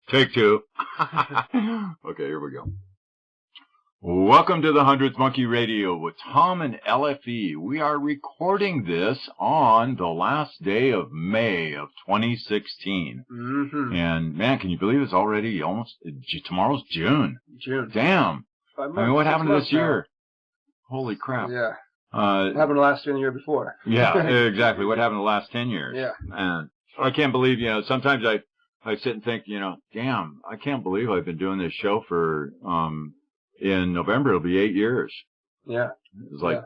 Take two. Okay, here we go. Welcome to the 100th Monkey Radio with Tom and LFE. We are recording this on the last day of May of 2016. Mm-hmm. And, man, can you believe it's already almost, tomorrow's June. June. Damn. 5 months, I mean, what happened to this now. year? Holy crap. Yeah. What happened last year and the year before? Yeah, exactly. What happened the last 10 years? Yeah. And I can't believe, sometimes I sit and think, damn, I can't believe I've been doing this show for, in November, it'll be 8 years. Yeah. It's like,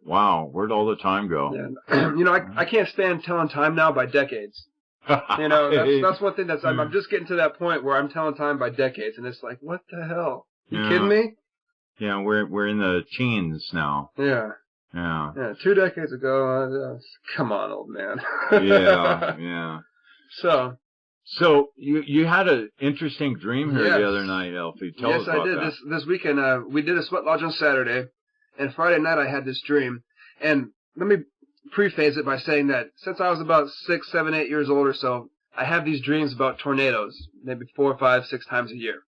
wow, where'd all the time go? Yeah. I can't stand telling time now by decades. That's one thing I'm just getting to that point where I'm telling time by decades, and it's like, what the hell? You kidding me? Yeah, we're in the teens now. Yeah. Yeah. Yeah, 2 decades ago, come on, old man. Yeah. So you had an interesting dream here the other night, Elfie. Tell us about that. Yes, I did. This weekend, we did a sweat lodge on Saturday, and Friday night I had this dream. And let me preface it by saying that since I was about 6, 7, 8 years old or so, I have these dreams about tornadoes, maybe 4, 5, 6 times a year.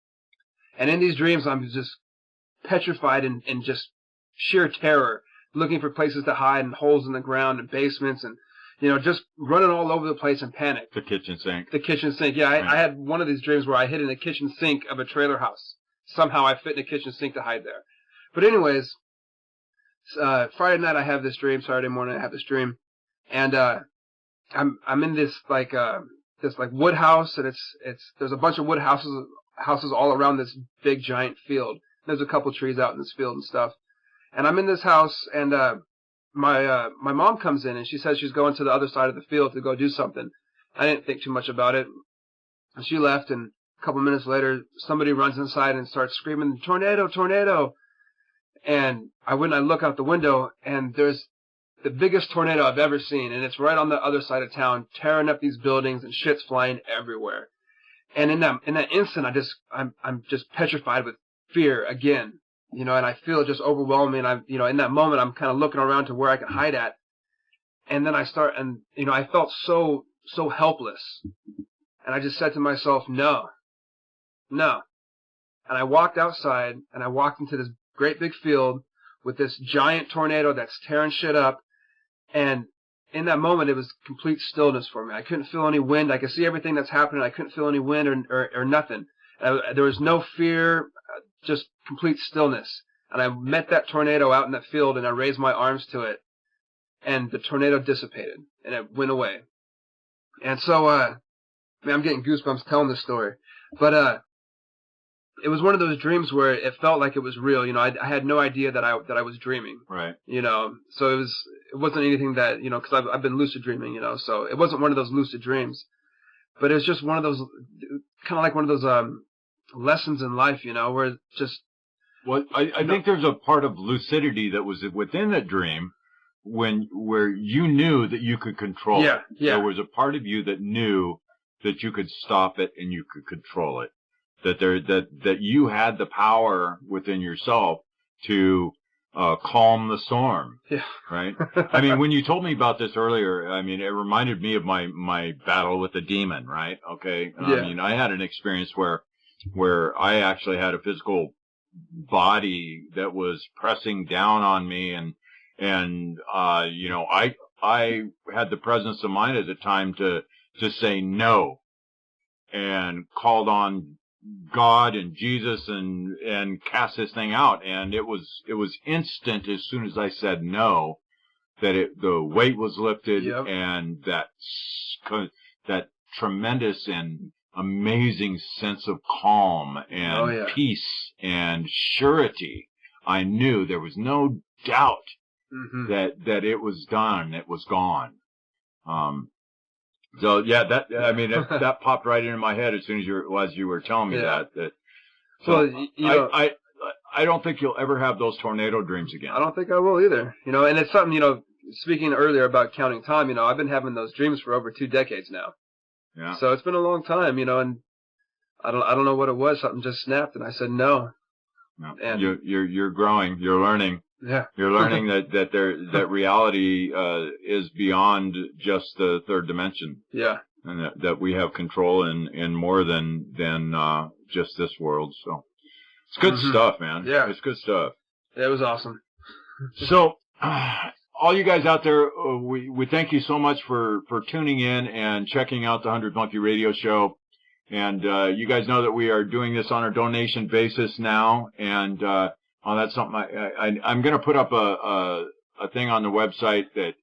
And in these dreams, I'm just petrified in just sheer terror, looking for places to hide and holes in the ground and basements and just running all over the place in panic. The kitchen sink. The kitchen sink, yeah. I had one of these dreams where I hid in the kitchen sink of a trailer house. Somehow I fit in the kitchen sink to hide there. But anyways, Friday night I have this dream. Saturday morning I have this dream, and I'm in this wood house, and there's a bunch of wood houses all around this big giant field. There's a couple trees out in this field and stuff, and I'm in this house, and my mom comes in, and she says she's going to the other side of the field to go do something. I didn't think too much about it. And she left, and a couple minutes later, somebody runs inside and starts screaming, "Tornado, tornado!" And I look out the window, and there's the biggest tornado I've ever seen, and it's right on the other side of town, tearing up these buildings, and shit's flying everywhere. And in that instant, I'm just petrified with fear again. And I feel it just overwhelm me, and in that moment, I'm kind of looking around to where I can hide at. And then I felt so helpless. And I just said to myself, no. And I walked outside, and I walked into this great big field with this giant tornado that's tearing shit up. And in that moment, it was complete stillness for me. I couldn't feel any wind. I could see everything that's happening. I couldn't feel any wind or nothing. There was no fear, just complete stillness. And I met that tornado out in that field, and I raised my arms to it, and the tornado dissipated, and it went away. And so, I'm getting goosebumps telling this story. But it was one of those dreams where it felt like it was real. I had no idea that I was dreaming. Right. So it wasn't anything that, because I've been lucid dreaming, so it wasn't one of those lucid dreams. But it was just one of those, kind of like one of those lessons in life, where it's just... Well, I think there's a part of lucidity that was within the dream where you knew that you could control it. Yeah. There was a part of you that knew that you could stop it and you could control it. That you had the power within yourself to calm the storm. Yeah. Right? I mean, when you told me about this earlier, it reminded me of my battle with the demon, right? Okay. Yeah. I had an experience where I actually had a physical body that was pressing down on me, and I had the presence of mind at the time to say no, and called on God and Jesus and cast this thing out, and it was instant as soon as I said no, that the weight was lifted. Yep. And that tremendous and amazing sense of calm and peace and surety. I knew there was no doubt that it was done. It was gone. So yeah, that popped right into my head as soon as you were telling me that. So I don't think you'll ever have those tornado dreams again. I don't think I will either. And it's something, speaking earlier about counting time, I've been having those dreams for over 2 decades now. Yeah. So it's been a long time, and I don't know what it was. Something just snapped, and I said no. No. And you're growing. You're learning. Yeah. You're learning that reality is beyond just the third dimension. Yeah. and that we have control in more than just this world. So it's good stuff, man. Yeah, it's good stuff. It was awesome. So, all you guys out there, we thank you so much for tuning in and checking out the 100th Monkey Radio Show. And you guys know that we are doing this on a donation basis now. And that's something I'm going to put up a thing on the website that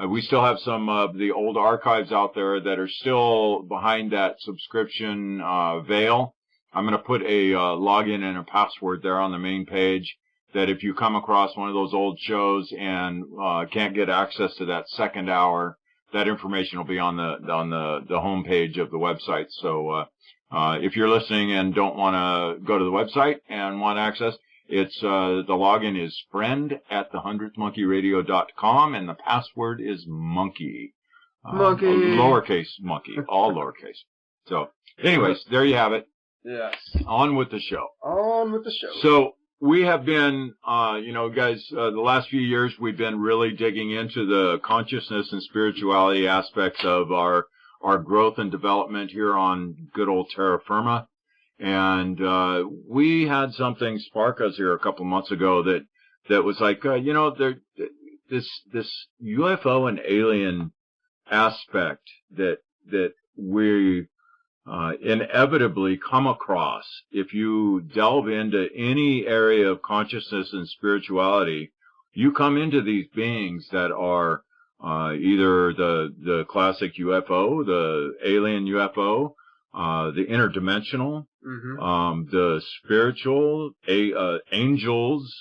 we still have some of the old archives out there that are still behind that subscription veil. I'm going to put a login and a password there on the main page, that if you come across one of those old shows and can't get access to that second hour, that information will be on the home page of the website. So if you're listening and don't want to go to the website and want access, it's the login is friend@the100thmonkeyradio.com, and the password is monkey. Monkey. Lowercase monkey, all lowercase. So, anyways, there you have it. Yes. On with the show. On with the show. So, we have been, guys, the last few years we've been really digging into the consciousness and spirituality aspects of our growth and development here on good old terra firma. And we had something spark us here a couple months ago that was like, this UFO and alien aspect that we inevitably come across if you delve into any area of consciousness and spirituality. You come into these beings that are either the classic UFO, the alien UFO, the interdimensional, the spiritual, angels,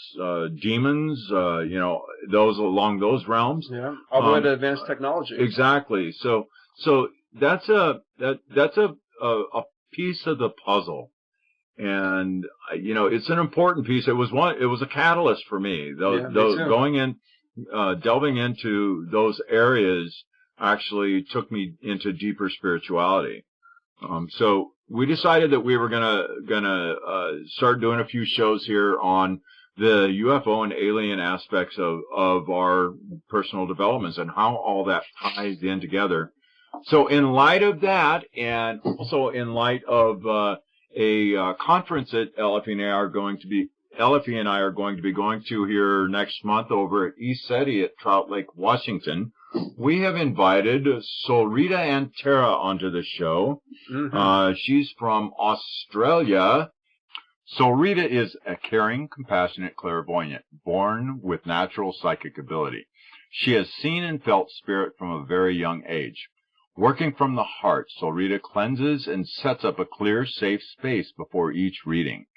demons, those along those realms. Yeah, all the way to advanced technology. Exactly. So that's a piece of the puzzle, and it's an important piece. It was a catalyst for me. Going in, delving into those areas actually took me into deeper spirituality. So we decided that we were gonna start doing a few shows here on the UFO and alien aspects of our personal developments and how all that ties in together. So in light of that, and also in light of a conference that Elfie and I are going to be going to here next month over at East City at Trout Lake, Washington, we have invited Solreta Antaria onto the show. She's from Australia. Solreta is a caring, compassionate clairvoyant, born with natural psychic ability. She has seen and felt spirit from a very young age. Working from the heart, Solreta cleanses and sets up a clear, safe space before each reading.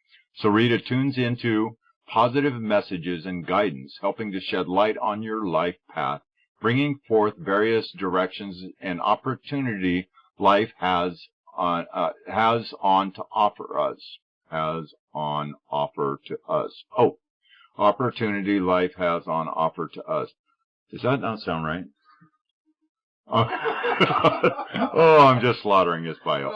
Solreta tunes into positive messages and guidance, helping to shed light on your life path, bringing forth various directions and opportunity life has on offer to us. Oh, opportunity life has on offer to us. Does that not sound right? Oh, I'm just slaughtering this bio.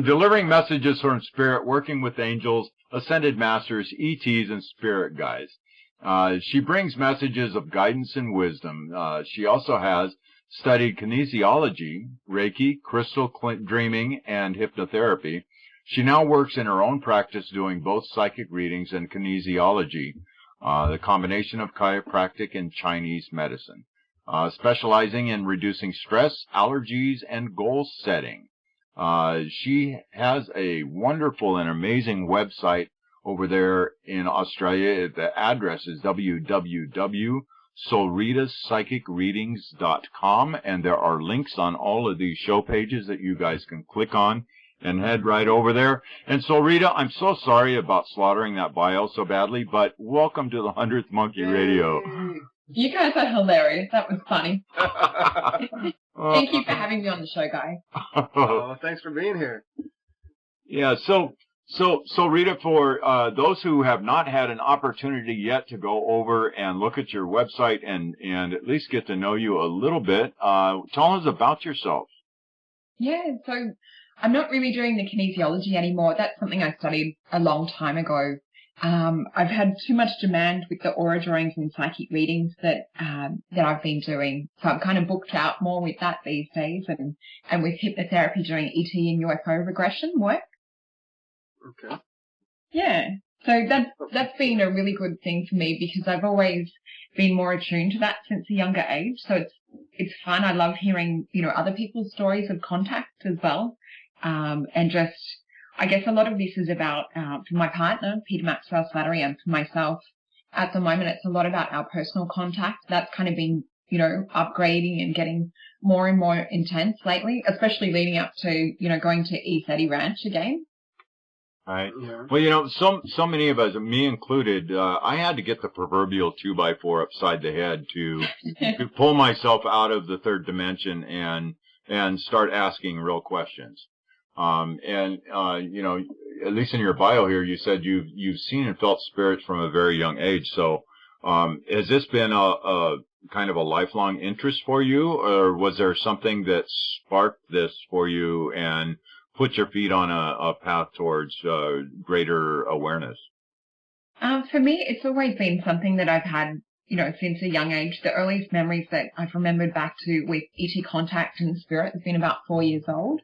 Delivering messages from spirit, working with angels, ascended masters, ETs, and spirit guides. She brings messages of guidance and wisdom. She also has studied kinesiology, Reiki, crystal dreaming, and hypnotherapy. She now works in her own practice doing both psychic readings and kinesiology, the combination of chiropractic and Chinese medicine. Specializing in reducing stress, allergies, and goal setting. She has a wonderful and amazing website over there in Australia. The address is www.solretapsychicreadings.com, and there are links on all of these show pages that you guys can click on and head right over there. And Solreta, I'm so sorry about slaughtering that bio so badly, but welcome to the 100th Monkey Radio. You guys are hilarious. That was funny. Thank you for having me on the show, guys. Oh, thanks for being here. Yeah, so Rita, for those who have not had an opportunity yet to go over and look at your website and at least get to know you a little bit, tell us about yourself. Yeah, so I'm not really doing the kinesiology anymore. That's something I studied a long time ago. I've had too much demand with the aura drawings and psychic readings that I've been doing. So I'm kind of booked out more with that these days, and with hypnotherapy doing ET and UFO regression work. Okay. Yeah. So that's been a really good thing for me because I've always been more attuned to that since a younger age. So it's fun. I love hearing, other people's stories of contact as well. And just, I guess a lot of this is about, for my partner, Peter Maxwell Slattery, and for myself, at the moment, it's a lot about our personal contact. That's kind of been, upgrading and getting more and more intense lately, especially leading up to, going to East Eddie Ranch again. Right. Yeah. Well, so many of us, me included, I had to get the proverbial 2x4 upside the head to pull myself out of the third dimension and start asking real questions. At least in your bio here, you said you've seen and felt spirits from a very young age. So, has this been a kind of a lifelong interest for you, or was there something that sparked this for you and put your feet on a path towards greater awareness? For me, it's always been something that I've had, since a young age. The earliest memories that I've remembered back to with ET contact and spirit has been about 4 years old.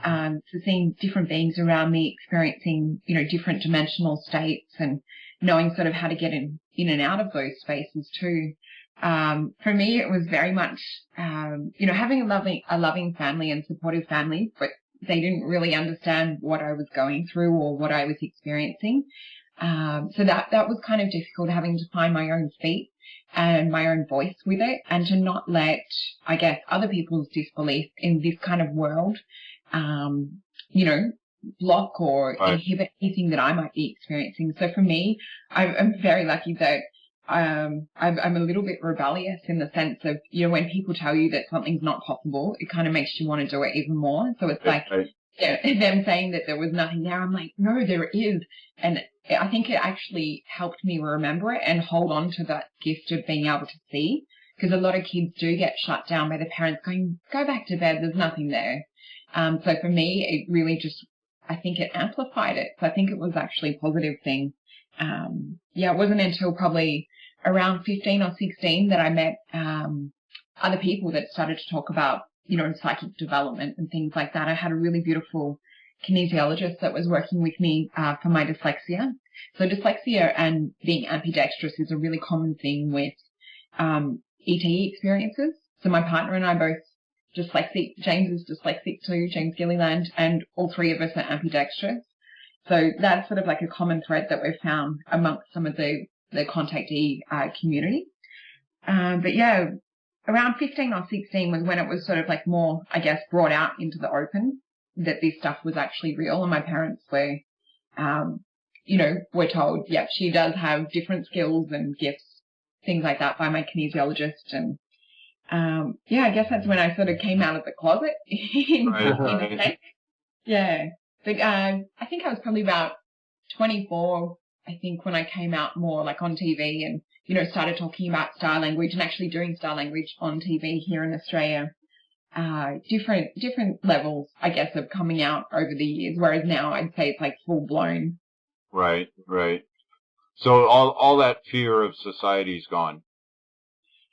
So seeing different beings around me, experiencing, different dimensional states and knowing sort of how to get in and out of those spaces too. For me, it was very much, having a loving family and supportive family, but they didn't really understand what I was going through or what I was experiencing. So that was kind of difficult, having to find my own feet and my own voice with it, and to not let, I guess, other people's disbelief in this kind of world, block or inhibit anything that I might be experiencing. So for me, I'm very lucky that I'm a little bit rebellious in the sense of, when people tell you that something's not possible, it kind of makes you want to do it even more. So it's like them saying that there was nothing there. I'm like, no, there is. And I think it actually helped me remember it and hold on to that gift of being able to see, because a lot of kids do get shut down by the parents going, go back to bed, there's nothing there. So for me, it really just, I think it amplified it. So I think it was actually a positive thing. It wasn't until probably around 15 or 16 that I met other people that started to talk about, psychic development and things like that. I had a really beautiful kinesiologist that was working with me for my dyslexia. So dyslexia and being ambidextrous is a really common thing with ET experiences. So my partner and I both dyslexic. James is dyslexic too, James Gilliland, and all three of us are ambidextrous. So that's sort of like a common thread that we've found amongst some of the contactee community. But yeah, around 15 or 16 was when it was sort of like more, I guess, brought out into the open that this stuff was actually real. And my parents were, were told, yep, she does have different skills and gifts, things like that, by my kinesiologist. And I guess that's when I sort of came out of the closet. in a sense. Yeah. But I think I was probably about 24, I think, when I came out more like on TV and, started talking about star language and actually doing star language on TV here in Australia. Different levels, I guess, of coming out over the years, whereas now I'd say it's like full blown. Right. So all that fear of society's gone.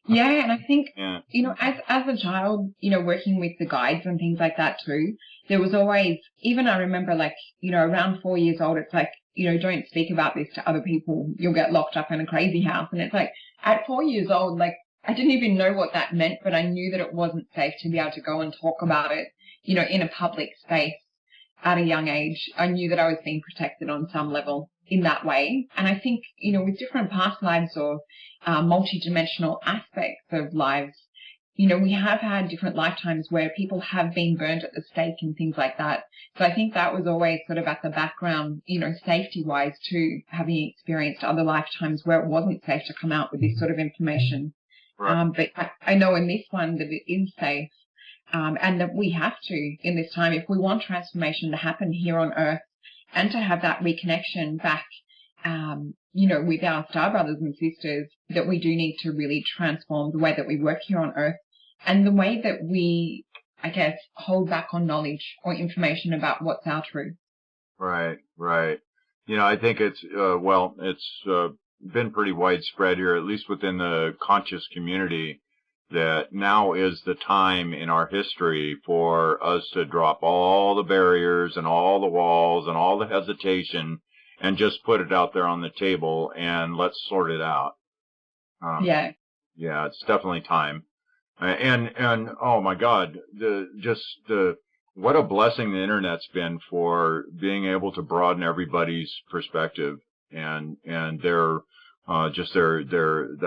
Yeah, and I think, as a child, working with the guides and things like that too, there was always, even I remember like, around 4 years old, it's like, don't speak about this to other people. You'll get locked up in a crazy house. And it's like, at 4 years old, like, I didn't even know what that meant, but I knew that it wasn't safe to be able to go and talk about it, in a public space at a young age. I knew that I was being protected on some level in that way. And I think, with different past lives or multi-dimensional aspects of lives, we have had different lifetimes where people have been burnt at the stake and things like that. So I think that was always sort of at the background, safety-wise too, having experienced other lifetimes where it wasn't safe to come out with this sort of information. Right. But I know in this one that it is safe, and that we have to, in this time, if we want transformation to happen here on Earth and to have that reconnection back, with our star brothers and sisters, that we do need to really transform the way that we work here on Earth and the way that we, I guess, hold back on knowledge or information about what's our truth. Right. I think it's been pretty widespread here, at least within the conscious community, that now is the time in our history for us to drop all the barriers and all the walls and all the hesitation and just put it out there on the table and let's sort it out. Yeah, it's definitely time. And oh my God, what a blessing the internet's been for being able to broaden everybody's perspective and the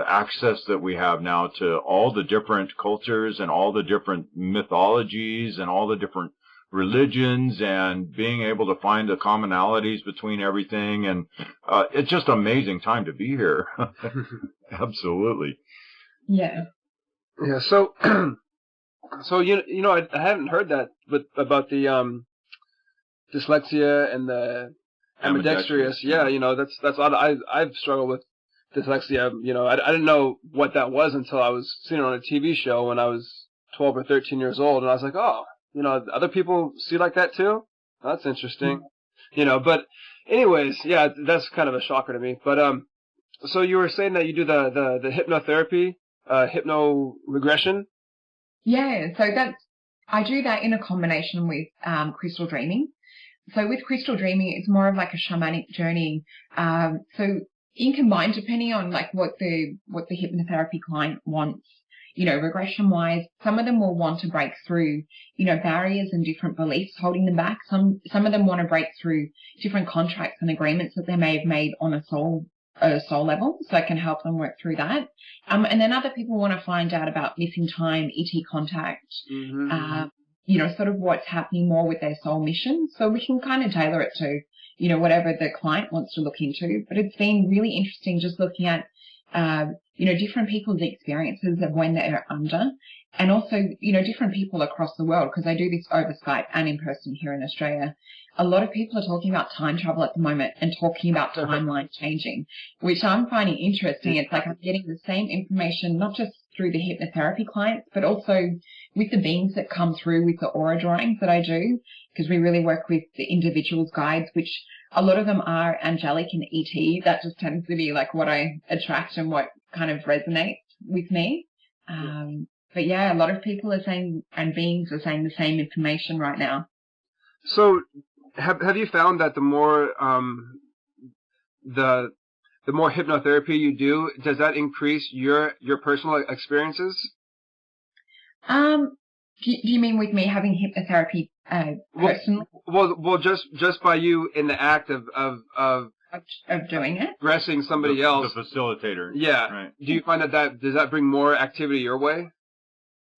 access that we have now to all the different cultures and all the different mythologies and all the different religions, and being able to find the commonalities between everything. And it's just an amazing time to be here. Absolutely. Yeah. So, I haven't heard that, but about the dyslexia and the ambidextrous. Yeah, that's odd. I've struggled with dyslexia. I didn't know what that was until I was seeing it on a TV show when I was 12 or 13 years old, and I was like, oh, other people see like that too. That's interesting. But anyways, yeah, that's kind of a shocker to me. But so you were saying that you do the hypnotherapy, hypno regression. Yeah, so I do that in a combination with crystal dreaming. So with crystal dreaming, it's more of like a shamanic journey. So in combined, depending on like what the hypnotherapy client wants, regression wise, some of them will want to break through, barriers and different beliefs holding them back. Some of them want to break through different contracts and agreements that they may have made on a soul level, so I can help them work through that. And then other people want to find out about missing time, ET contact, sort of what's happening more with their soul mission. So we can kind of tailor it to, whatever the client wants to look into. But it's been really interesting just looking at, different people's experiences of when they're under, and also, different people across the world, because I do this over Skype and in person here in Australia. A lot of people are talking about time travel at the moment and talking about timeline changing, which I'm finding interesting. It's like I'm getting the same information, not just through the hypnotherapy clients, but also with the beings that come through with the aura drawings that I do, because we really work with the individual's guides, which a lot of them are angelic and ET. That just tends to be like what I attract and what kind of resonates with me. But yeah, a lot of people are saying, and beings are saying the same information right now. So have you found that the more the more hypnotherapy you do, does that increase your personal experiences? Do you mean with me having hypnotherapy personally? Well, just by you in the act of doing it, dressing somebody else, the facilitator. Yeah. Right. Do you find that does that bring more activity your way?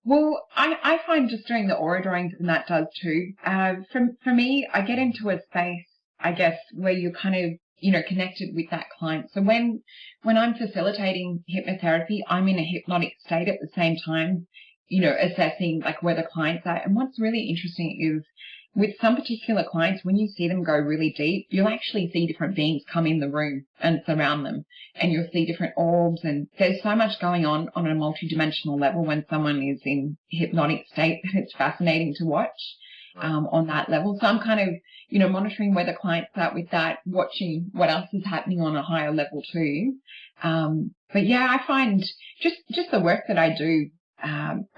Well, I find just doing the aura drawings, and that does too. For me, I get into a space, I guess, where you're kind of, connected with that client. So when I'm facilitating hypnotherapy, I'm in a hypnotic state at the same time, assessing like where the client's at. And what's really interesting is with some particular clients, when you see them go really deep, you'll actually see different beings come in the room and surround them, and you'll see different orbs, and there's so much going on a multidimensional level when someone is in hypnotic state that it's fascinating to watch on that level. So I'm kind of, monitoring where the client's at with that, watching what else is happening on a higher level too. But yeah, I find just the work that I do,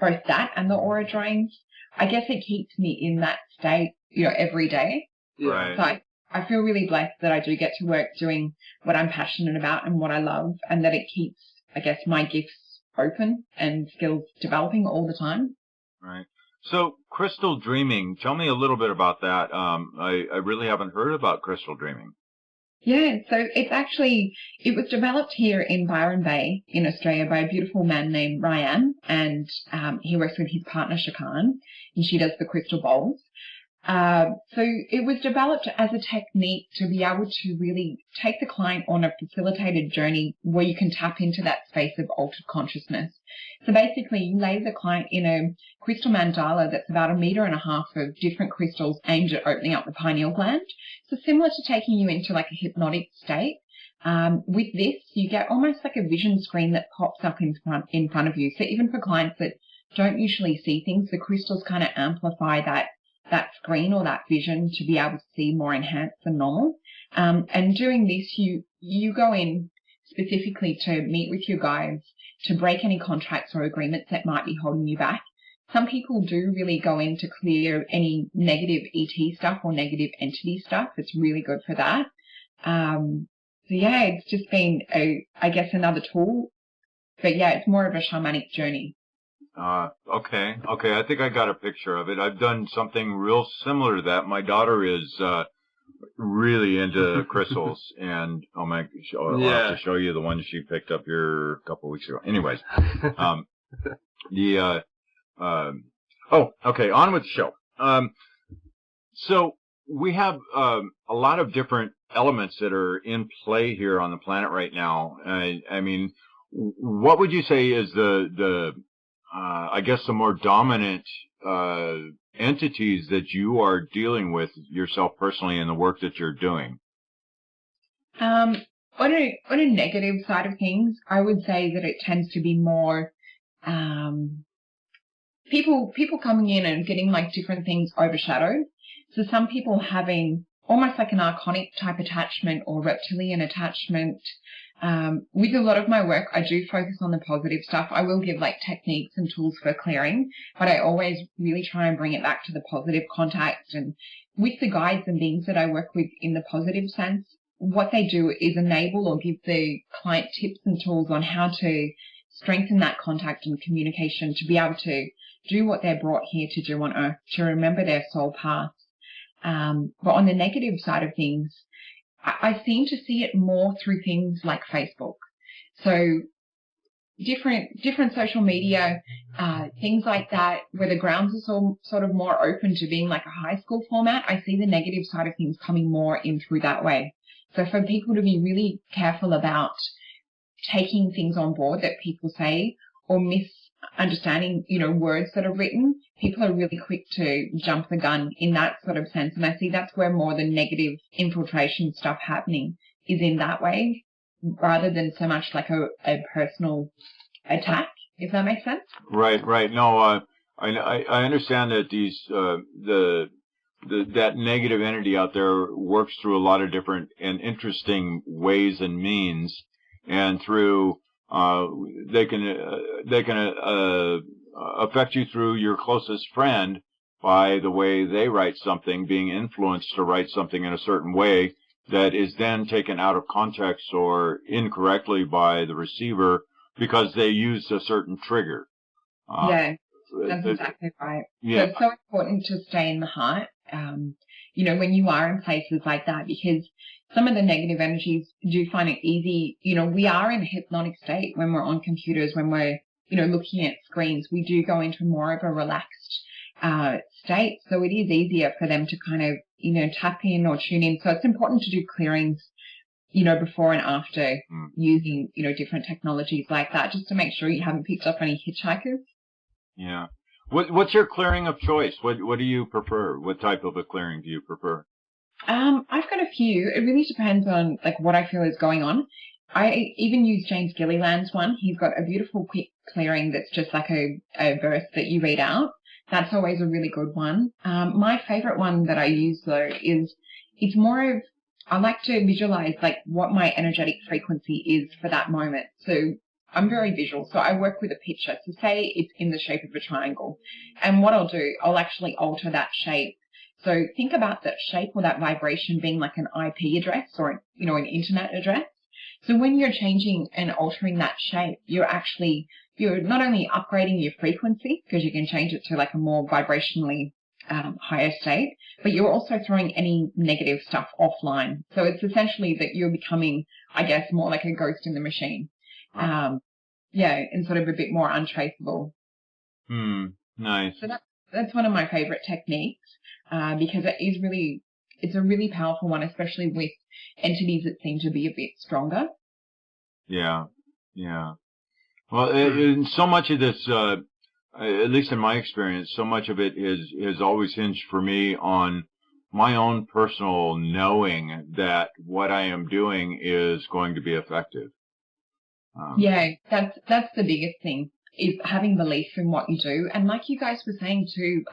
both that and the aura drawings, I guess it keeps me in that state, every day. Right. So I feel really blessed that I do get to work doing what I'm passionate about and what I love, and that it keeps, I guess, my gifts open and skills developing all the time. Right. So crystal dreaming, tell me a little bit about that. I really haven't heard about crystal dreaming. Yeah, so it was developed here in Byron Bay in Australia by a beautiful man named Ryan, and he works with his partner Shakan, and she does the crystal bowls. So it was developed as a technique to be able to really take the client on a facilitated journey where you can tap into that space of altered consciousness. So basically you lay the client in a crystal mandala that's about 1.5 meters of different crystals aimed at opening up the pineal gland. So similar to taking you into like a hypnotic state. With this, you get almost like a vision screen that pops up in front of you. So even for clients that don't usually see things, the crystals kind of amplify that that screen or that vision to be able to see more enhanced than normal. And doing this, you go in specifically to meet with your guides to break any contracts or agreements that might be holding you back. Some people do really go in to clear any negative ET stuff or negative entity stuff. It's really good for that. So yeah, it's just been I guess another tool, but yeah, it's more of a shamanic journey. Okay. I think I got a picture of it. I've done something real similar to that. My daughter is really into crystals, and I'll have to show you the one she picked up here a couple of weeks ago. Anyways, okay, on with the show. So we have a lot of different elements that are in play here on the planet right now. I mean, what would you say is I guess the more dominant entities that you are dealing with yourself personally in the work that you're doing? On a negative side of things, I would say that it tends to be more people coming in and getting like different things overshadowed. So some people having almost like an archonic type attachment or reptilian attachment. With a lot of my work, I do focus on the positive stuff. I will give like techniques and tools for clearing, but I always really try and bring it back to the positive contact. And with the guides and beings that I work with in the positive sense, what they do is enable or give the client tips and tools on how to strengthen that contact and communication to be able to do what they're brought here to do on Earth, to remember their soul paths. But on the negative side of things, I seem to see it more through things like Facebook. So different social media, things like that, where the grounds are sort of more open to being like a high school format. I see the negative side of things coming more in through that way. So for people to be really careful about taking things on board that people say or misunderstanding, words that are written, people are really quick to jump the gun in that sort of sense. And I see that's where more the negative infiltration stuff happening is in that way, rather than so much like a personal attack, if that makes sense. Right. No, I understand that these, that negative entity out there works through a lot of different and interesting ways and means, and through they can affect you through your closest friend by the way they write something, being influenced to write something in a certain way that is then taken out of context or incorrectly by the receiver because they used a certain trigger. Yeah, that's exactly right. Yeah. So it's so important to stay in the heart, when you are in places like that, because some of the negative energies do find it easy. We are in a hypnotic state when we're on computers, when we're, looking at screens. We do go into more of a relaxed state. So it is easier for them to kind of, tap in or tune in. So it's important to do clearings, before and after using, different technologies like that, just to make sure you haven't picked up any hitchhikers. Yeah. What's your clearing of choice? What do you prefer? What type of a clearing do you prefer? I've got a few. It really depends on like what I feel is going on. I even use James Gilliland's one. He's got a beautiful quick clearing that's just like a verse that you read out. That's always a really good one. My favorite one that I use though is it's more of, I like to visualize like what my energetic frequency is for that moment. So I'm very visual. So I work with a picture. So say it's in the shape of a triangle. And what I'll do, I'll actually alter that shape. So think about that shape or that vibration being like an IP address or, an internet address. So when you're changing and altering that shape, you're not only upgrading your frequency, because you can change it to like a more vibrationally higher state, but you're also throwing any negative stuff offline. So it's essentially that you're becoming, I guess, more like a ghost in the machine. And sort of a bit more untraceable. Nice. So that's one of my favorite techniques, because it's a really powerful one, especially with entities that seem to be a bit stronger. Yeah. Well, and so much of this, at least in my experience, so much of it is always hinged for me on my own personal knowing that what I am doing is going to be effective. That's the biggest thing. is having belief in what you do. And like you guys were saying too,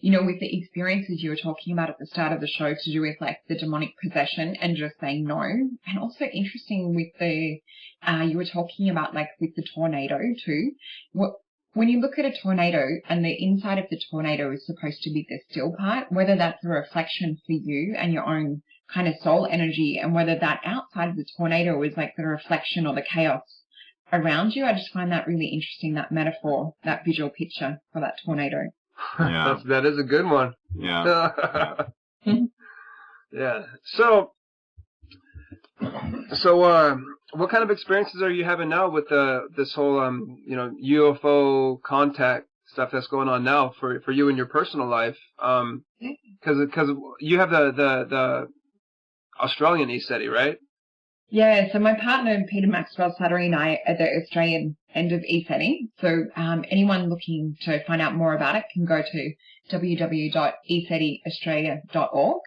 with the experiences you were talking about at the start of the show to do with like the demonic possession and just saying no. And also interesting with the, you were talking about like with the tornado too. When you look at a tornado and the inside of the tornado is supposed to be the still part, whether that's a reflection for you and your own kind of soul energy, and whether that outside of the tornado is like the reflection or the chaos around you. I just find that really interesting, that metaphor, that visual picture for that tornado. Yeah. That is a good one. Yeah. Yeah. So, what kind of experiences are you having now with this whole UFO contact stuff that's going on now for you in your personal life? Because you have the Australian ECETI, right? Yeah, so my partner, Peter Maxwell Slattery, and I are the Australian end of ECETI. So anyone looking to find out more about it can go to www.ecetiaustralia.org.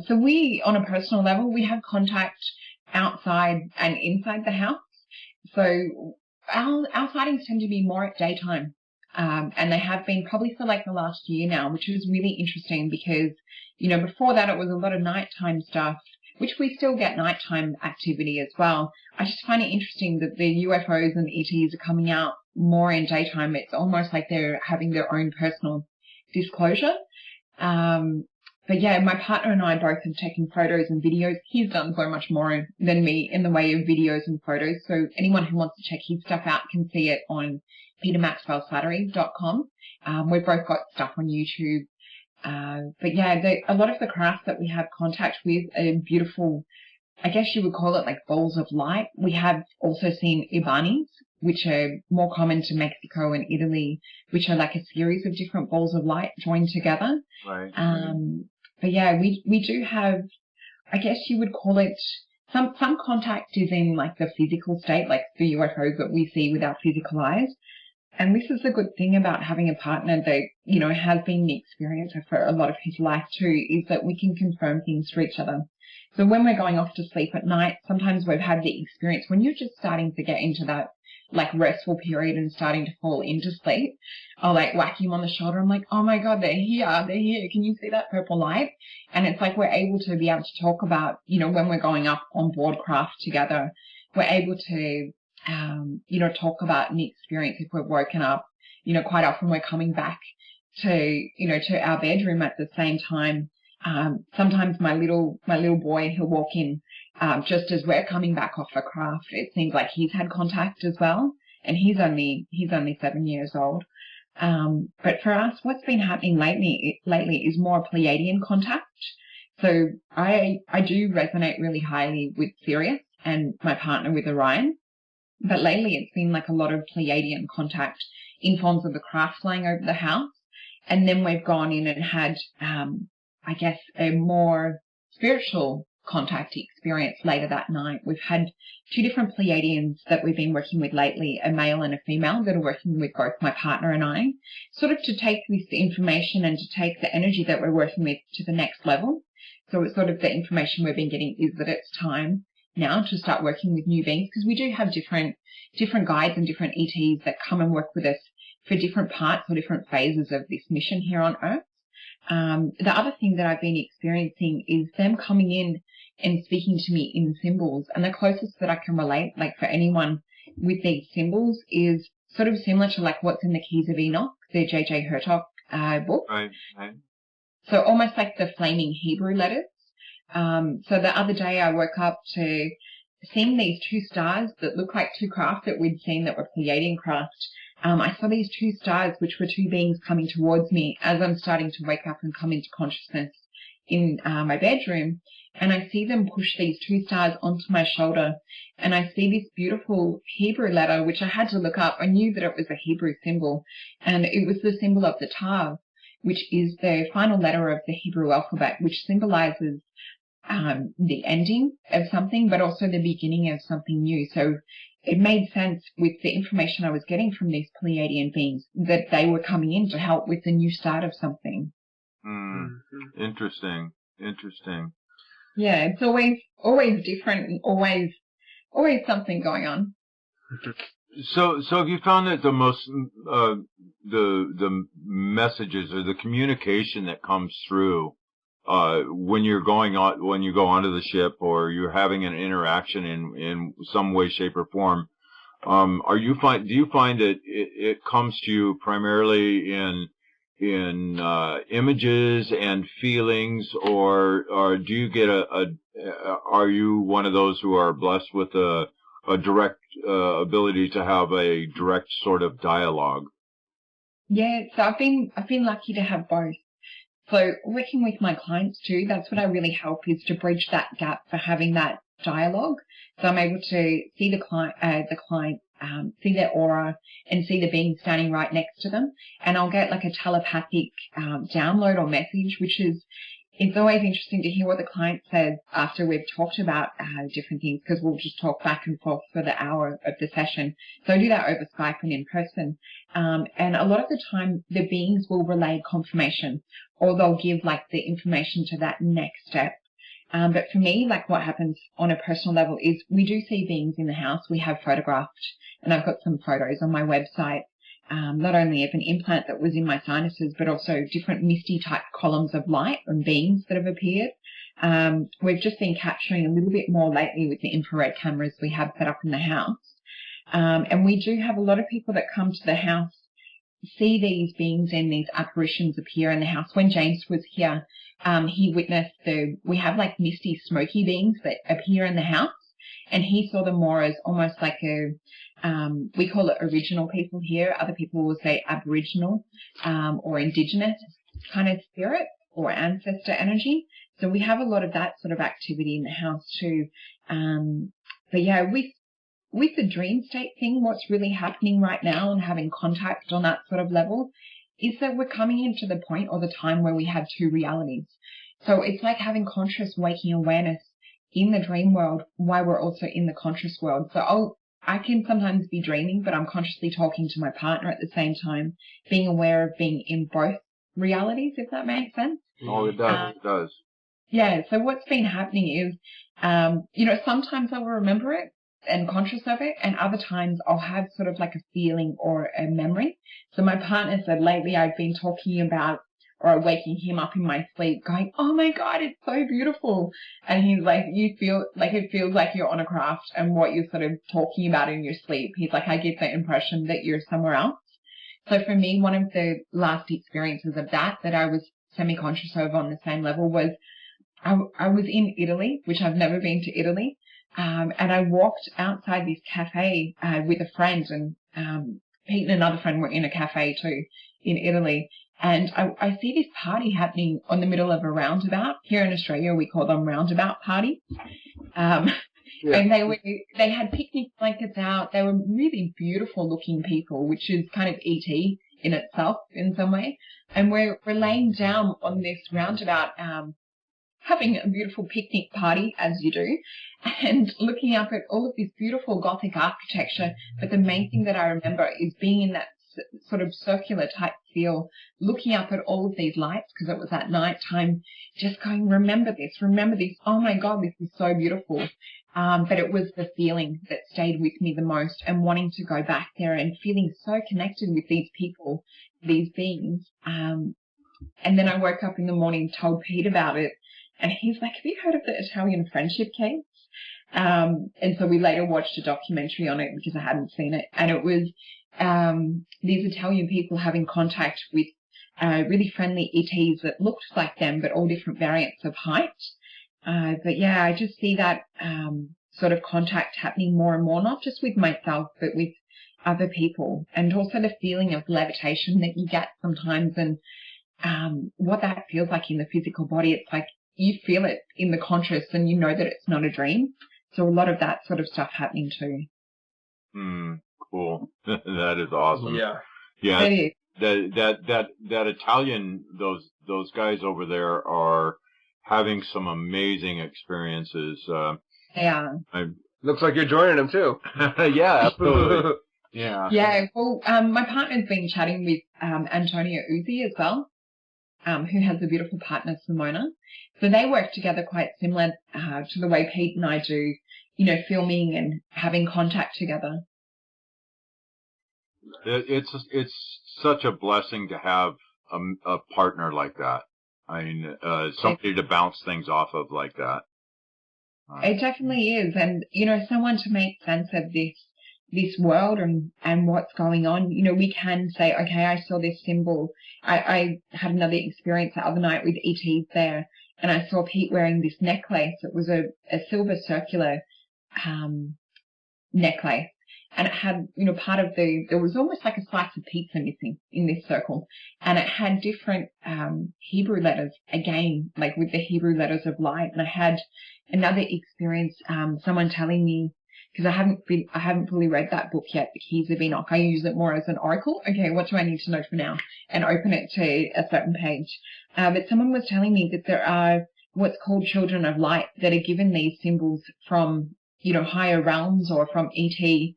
So we, on a personal level, we have contact outside and inside the house. So our sightings tend to be more at daytime. And they have been probably for like the last year now, which is really interesting because, before that it was a lot of nighttime stuff, which we still get nighttime activity as well. I just find it interesting that the UFOs and ETs are coming out more in daytime. It's almost like they're having their own personal disclosure. But yeah, my partner and I both have taken photos and videos. He's done so much more than me in the way of videos and photos. So anyone who wants to check his stuff out can see it on petermaxwellslattery.com. We've both got stuff on YouTube. But yeah, a lot of the crafts that we have contact with are beautiful, I guess you would call it like balls of light. We have also seen ibanis, which are more common to Mexico and Italy, which are like a series of different balls of light joined together. Right. But yeah, we do have, I guess you would call it, some contact is in like the physical state, like the UFOs that we see with our physical eyes. And this is the good thing about having a partner that, has been the experiencer for a lot of his life too, is that we can confirm things for each other. So when we're going off to sleep at night, sometimes we've had the experience when you're just starting to get into that like restful period and starting to fall into sleep. I'll like whack him on the shoulder. I'm like, oh my God, they're here. Can you see that purple light? And it's like we're able to be able to talk about, when we're going up on board craft together, we're able to talk about an experience if we've woken up. Quite often we're coming back to our bedroom at the same time. Sometimes my little boy, he'll walk in just as we're coming back off the craft. It seems like he's had contact as well, and he's only 7 years old. But for us, what's been happening lately is more Pleiadian contact. So I do resonate really highly with Sirius and my partner with Orion. But lately it's been like a lot of Pleiadian contact in forms of the craft flying over the house. And then we've gone in and had, I guess, a more spiritual contact experience later that night. We've had 2 different Pleiadians that we've been working with lately, a male and a female, that are working with both my partner and I, sort of to take this information and to take the energy that we're working with to the next level. So it's sort of the information we've been getting is that it's time now to start working with new beings, because we do have different guides and different ETs that come and work with us for different parts or different phases of this mission here on Earth. The other thing that I've been experiencing is them coming in and speaking to me in symbols. And the closest that I can relate, like for anyone with these symbols, is sort of similar to like what's in the Keys of Enoch, the J.J. Hertock book. Right. So almost like the flaming Hebrew letters. So the other day I woke up to seeing these 2 stars that look like 2 craft that we'd seen that were Pleiadian craft. I saw these 2 stars, which were 2 beings coming towards me as I'm starting to wake up and come into consciousness in my bedroom. And I see them push these 2 stars onto my shoulder. And I see this beautiful Hebrew letter, which I had to look up. I knew that it was a Hebrew symbol. And it was the symbol of the Tav, which is the final letter of the Hebrew alphabet, which symbolizes the ending of something, but also the beginning of something new. So it made sense with the information I was getting from these Pleiadian beings that they were coming in to help with the new start of something. Interesting. Yeah, it's always different and always something going on. So have you found that the most the messages or the communication that comes through when you're when you go onto the ship or you're having an interaction in some way, shape, or form, do you find that it comes to you primarily in images and feelings, or do you get are you one of those who are blessed with a direct ability to have a direct sort of dialogue? Yeah, so I've been lucky to have both. So working with my clients too, that's what I really help, is to bridge that gap for having that dialogue. So I'm able to see the client, see their aura and see the being standing right next to them. And I'll get like a telepathic download or message, which is, it's always interesting to hear what the client says after we've talked about different things, because we'll just talk back and forth for the hour of the session. So I do that over Skype and in person. And a lot of the time, the beings will relay confirmation, or they'll give like the information to that next step. But for me, like what happens on a personal level is we do see beings in the house. We have photographed, and I've got some photos on my website, not only of an implant that was in my sinuses, but also different misty type columns of light and beams that have appeared. We've just been capturing a little bit more lately with the infrared cameras we have set up in the house. And we do have a lot of people that come to the house, see these beings and these apparitions appear in the house. When James was here, he witnessed we have like misty smoky beings that appear in the house, and he saw them more as almost like we call it original people here. Other people will say aboriginal, or indigenous kind of spirit or ancestor energy. So we have a lot of that sort of activity in the house too. But yeah, with the dream state thing, what's really happening right now and having contact on that sort of level is that we're coming into the point or the time where we have two realities. So it's like having conscious waking awareness in the dream world while we're also in the conscious world. So I can sometimes be dreaming, but I'm consciously talking to my partner at the same time, being aware of being in both realities, if that makes sense. Oh, it does. It does. Yeah. So what's been happening is, sometimes I will remember it and conscious of it, and other times I'll have sort of like a feeling or a memory. So my partner said lately I've been talking about or waking him up in my sleep going, oh my God, it's so beautiful. And he's like, it feels like you're on a craft and what you're sort of talking about in your sleep. He's like, I get the impression that you're somewhere else. So for me, one of the last experiences of that I was semi-conscious of on the same level was I was in Italy, which I've never been to Italy. And I walked outside this cafe with a friend, and Pete and another friend were in a cafe too in Italy. And I see this party happening on the middle of a roundabout. Here in Australia, we call them roundabout parties. Yeah. And they had picnic blankets out. They were really beautiful looking people, which is kind of ET in itself in some way. And we're laying down on this roundabout, having a beautiful picnic party, as you do, and looking up at all of this beautiful Gothic architecture. But the main thing that I remember is being in that sort of circular type feel, looking up at all of these lights, because it was at night time, just going, remember this, oh my God, this is so beautiful. But it was the feeling that stayed with me the most, and wanting to go back there and feeling so connected with these people, these beings. And then I woke up in the morning, told Pete about it, and he's like, have you heard of the Italian friendship case? And so we later watched a documentary on it because I hadn't seen it. And it was these Italian people having contact with really friendly ETs that looked like them, but all different variants of height. But yeah, I just see that sort of contact happening more and more, not just with myself, but with other people. And also the feeling of levitation that you get sometimes, and what that feels like in the physical body. It's like you feel it in the conscious, and you know that it's not a dream. So a lot of that sort of stuff happening too. Cool. That is awesome. Yeah. Yeah. That Italian, those guys over there are having some amazing experiences. Yeah. Looks like you're joining them too. Yeah, absolutely. Yeah. Yeah. Well, my partner's been chatting with Antonia Uzi as well, who has a beautiful partner, Simona. So they work together quite similar to the way Pete and I do, filming and having contact together. It's such a blessing to have a partner like that. I mean, somebody to bounce things off of like that. It definitely is. And, someone to make sense of this world and what's going on. We can say, okay, I saw this symbol. I had another experience the other night with ETs there, and I saw Pete wearing this necklace. It was a silver circular necklace. And it had, part of there was almost like a slice of pizza missing in this circle. And it had different Hebrew letters, again, like with the Hebrew letters of light. And I had another experience, someone telling me, because I haven't fully read that book yet, The Keys of Enoch. I use it more as an oracle. Okay, what do I need to know for now? And open it to a certain page. But someone was telling me that there are what's called children of light that are given these symbols from, higher realms or from ET,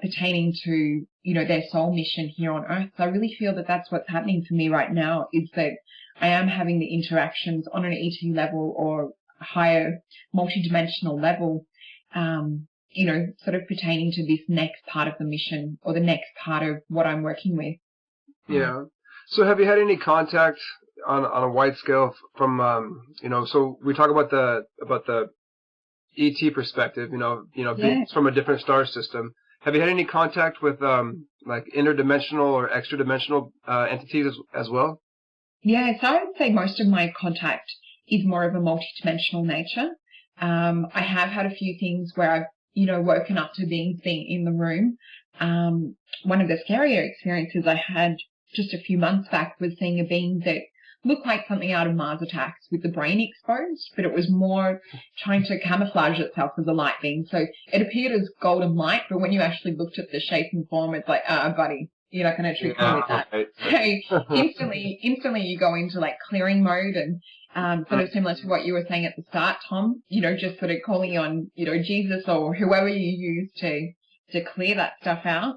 pertaining to, their soul mission here on Earth. So I really feel that that's what's happening for me right now, is that I am having the interactions on an ET level or higher multidimensional level, sort of pertaining to this next part of the mission or the next part of what I'm working with. Yeah. So have you had any contact on a wide scale from, so we talk about the ET perspective, being from a different star system. Have you had any contact with like interdimensional or extra dimensional entities as well? Yeah, so I would say most of my contact is more of a multidimensional nature. I have had a few things where I've, woken up to being in the room. One of the scarier experiences I had just a few months back was seeing a being that looked like something out of Mars Attacks with the brain exposed, but it was more trying to camouflage itself as a light being. So it appeared as golden light, but when you actually looked at the shape and form, it's like, buddy, you're not going to trick me with that. So instantly you go into like clearing mode and sort of similar to what you were saying at the start, Tom, just sort of calling on, Jesus or whoever you use to clear that stuff out.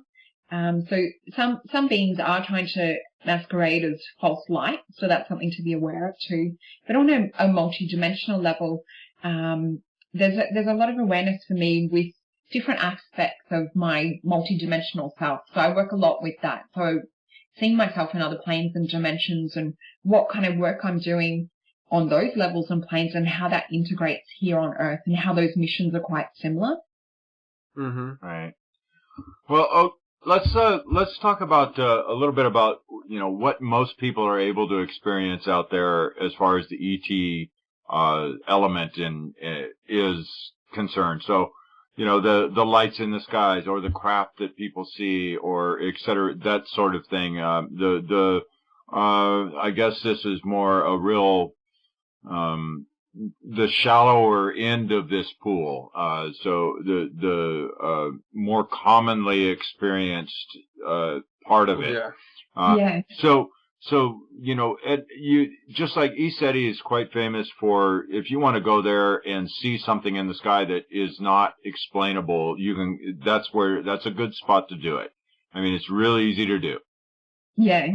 So some beings are trying to masquerade as false light, so that's something to be aware of too. But on a multi-dimensional level, there's a lot of awareness for me with different aspects of my multi-dimensional self. So I work a lot with that. So seeing myself in other planes and dimensions and what kind of work I'm doing on those levels and planes and how that integrates here on Earth and how those missions are quite similar. Mm-hmm. Right. Well, let's talk about a little bit about what most people are able to experience out there as far as the ET element is concerned. So the lights in the skies or the craft that people see or et cetera, that sort of thing. I guess this is more a real the shallower end of this pool. So the more commonly experienced part of it. Yeah. So you just like ECETI is quite famous for, if you want to go there and see something in the sky that is not explainable, that's a good spot to do it. I mean, it's really easy to do. Yeah.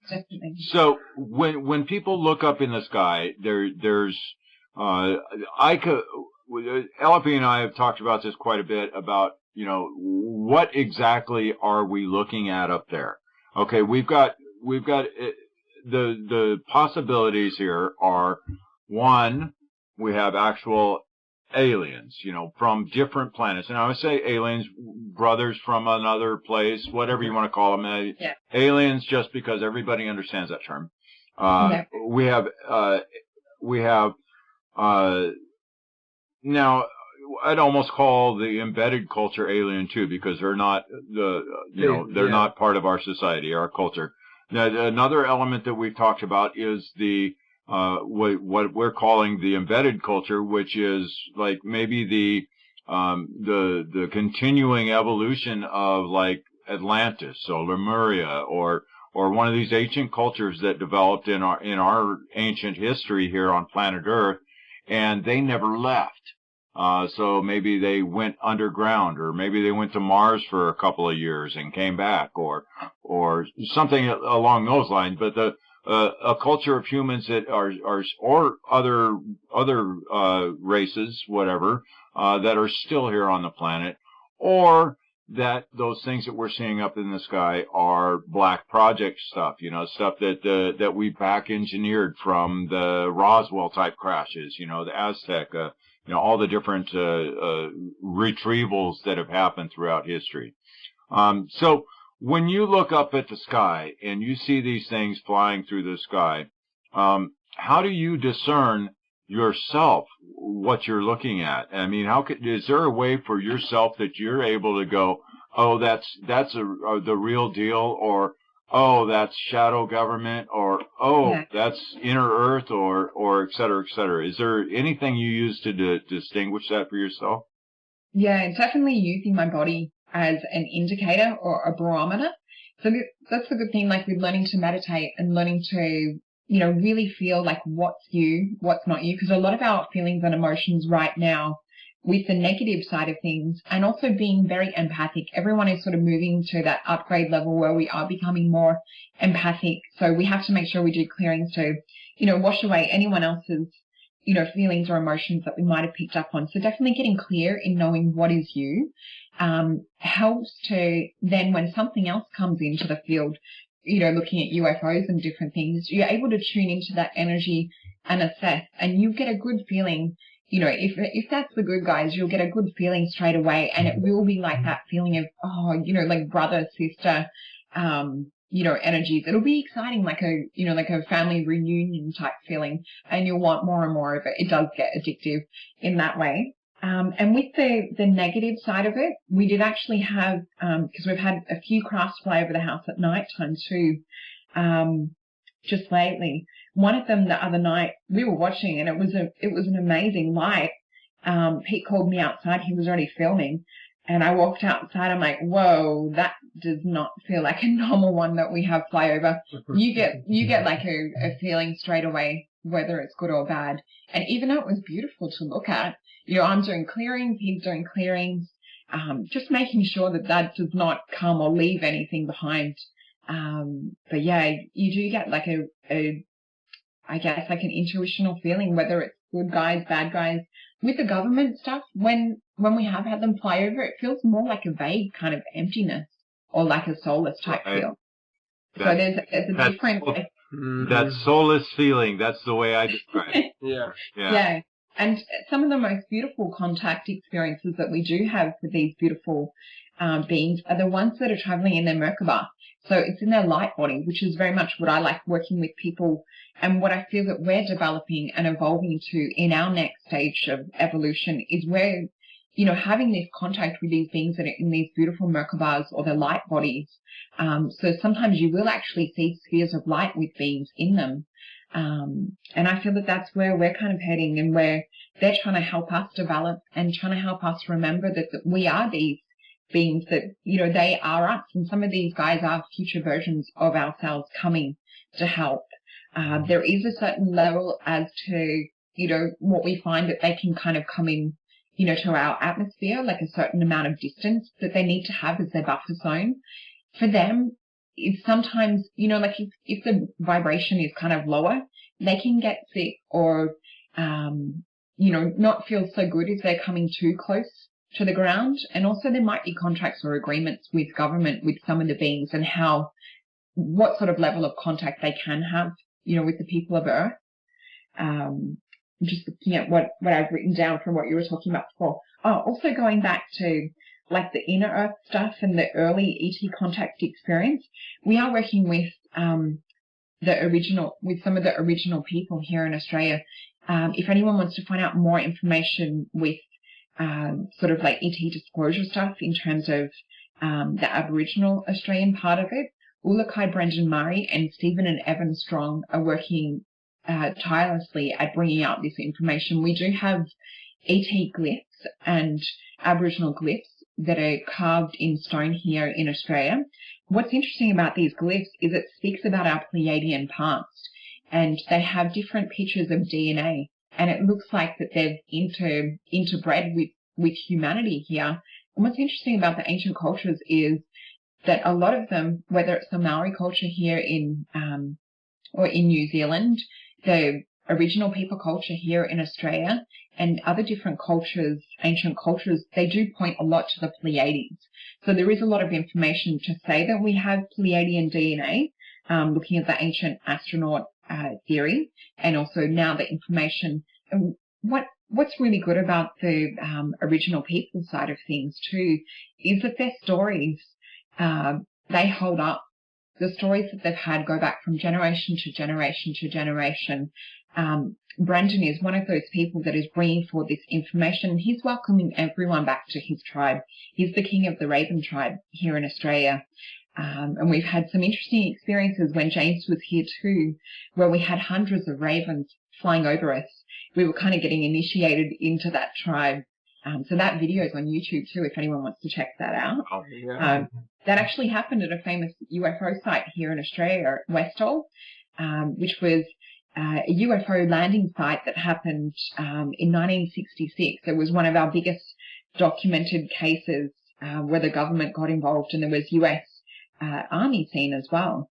Definitely. So when people look up in the sky, there's Ellipy and I have talked about this quite a bit about, what exactly are we looking at up there? Okay, we've got the possibilities here are, one, we have actual aliens, from different planets. And I would say aliens, brothers from another place, whatever you want to call them. Yeah. Aliens, just because everybody understands that term. We have now, I'd almost call the embedded culture alien too, because they're not they're not part of our society, our culture. Now, another element that we've talked about is the what we're calling the embedded culture, which is like maybe the continuing evolution of like Atlantis or Lemuria or one of these ancient cultures that developed in our ancient history here on planet Earth, and they never left. So maybe they went underground, or maybe they went to Mars for a couple of years and came back, or something along those lines. But a culture of humans that are or other races, whatever, that are still here on the planet, or that those things that we're seeing up in the sky are black project stuff, stuff that we back engineered from the Roswell type crashes, the Aztec, all the different retrievals that have happened throughout history. So when you look up at the sky and you see these things flying through the sky, how do you discern yourself what you're looking at? I mean, is there a way for yourself that you're able to go, oh, that's the real deal, or oh, that's shadow government, or oh, that's inner earth, or et cetera, et cetera? Is there anything you use to distinguish that for yourself? Yeah, definitely using my body as an indicator or a barometer. So that's the good thing, like with learning to meditate and learning to, really feel like what's you, what's not you, because a lot of our feelings and emotions right now with the negative side of things, and also being very empathic. Everyone is sort of moving to that upgrade level where we are becoming more empathic. So we have to make sure we do clearings to, wash away anyone else's, feelings or emotions that we might have picked up on. So definitely getting clear in knowing what is you helps to then, when something else comes into the field, looking at UFOs and different things, you're able to tune into that energy and assess, and you get a good feeling. If that's the good guys, you'll get a good feeling straight away, and it will be like that feeling of, like brother, sister, energies. It'll be exciting, like a family reunion type feeling, and you'll want more and more of it. It does get addictive in that way. And with the negative side of it, we did actually have, because we've had a few crafts fly over the house at night time too, just lately. One of them the other night, we were watching, and it was an amazing light. Pete called me outside. He was already filming, and I walked outside. I'm like, whoa, that does not feel like a normal one that we have fly over. You get like a feeling straight away, whether it's good or bad. And even though it was beautiful to look at, I'm doing clearings, he's doing clearings, just making sure that does not come or leave anything behind. But yeah, you do get like I guess like an intuitional feeling, whether it's good guys, bad guys. With the government stuff, when we have had them fly over, it feels more like a vague kind of emptiness or like a soulless type feel. So there's a different... That soulless feeling, that's the way I describe it. Yeah. And some of the most beautiful contact experiences that we do have with these beautiful beings are the ones that are traveling in their Merkaba. So it's in their light body, which is very much what I like working with people, and what I feel that we're developing and evolving to in our next stage of evolution is where, having this contact with these beings that are in these beautiful Merkabas or their light bodies. So sometimes you will actually see spheres of light with beings in them. And I feel that that's where we're kind of heading, and where they're trying to help us develop and trying to help us remember that we are these beings, that, they are us. And some of these guys are future versions of ourselves coming to help. There is a certain level as to, what we find that they can kind of come in, to our atmosphere, like a certain amount of distance that they need to have as their buffer zone. For them, it's sometimes, like if the vibration is kind of lower, they can get sick or, not feel so good if they're coming too close to the ground. And also there might be contracts or agreements with government with some of the beings, and what sort of level of contact they can have, with the people of Earth. I'm just looking at what I've written down from what you were talking about before. Oh, also going back to like the inner Earth stuff and the early ET contact experience, we are working with some of the original people here in Australia. If anyone wants to find out more information with sort of like ET disclosure stuff in terms of the Aboriginal Australian part of it, Ulakai Brendan Murray and Stephen and Evan Strong are working tirelessly at bringing out this information. We do have ET glyphs and Aboriginal glyphs that are carved in stone here in Australia. What's interesting about these glyphs is it speaks about our Pleiadian past, and they have different pictures of DNA, and it looks like that they've interbred with humanity here. And what's interesting about the ancient cultures is that a lot of them, whether it's the Maori culture here or in New Zealand, the original people culture here in Australia and other different cultures, ancient cultures, they do point a lot to the Pleiades. So there is a lot of information to say that we have Pleiadian DNA, looking at the ancient astronaut theory, and also now the information. What's really good about the original people side of things too is that their stories, they hold up. The stories that they've had go back from generation to generation to generation. Brandon is one of those people that is bringing forward this information. He's welcoming everyone back to his tribe. He's the king of the Raven tribe here in Australia. And we've had some interesting experiences when James was here too, where we had hundreds of ravens flying over us. We were kind of getting initiated into that tribe. So that video is on YouTube too, if anyone wants to check that out. Oh, yeah. That actually happened at a famous UFO site here in Australia, Westall, which was a UFO landing site that happened in 1966. It was one of our biggest documented cases where the government got involved, and there was US Army seen as well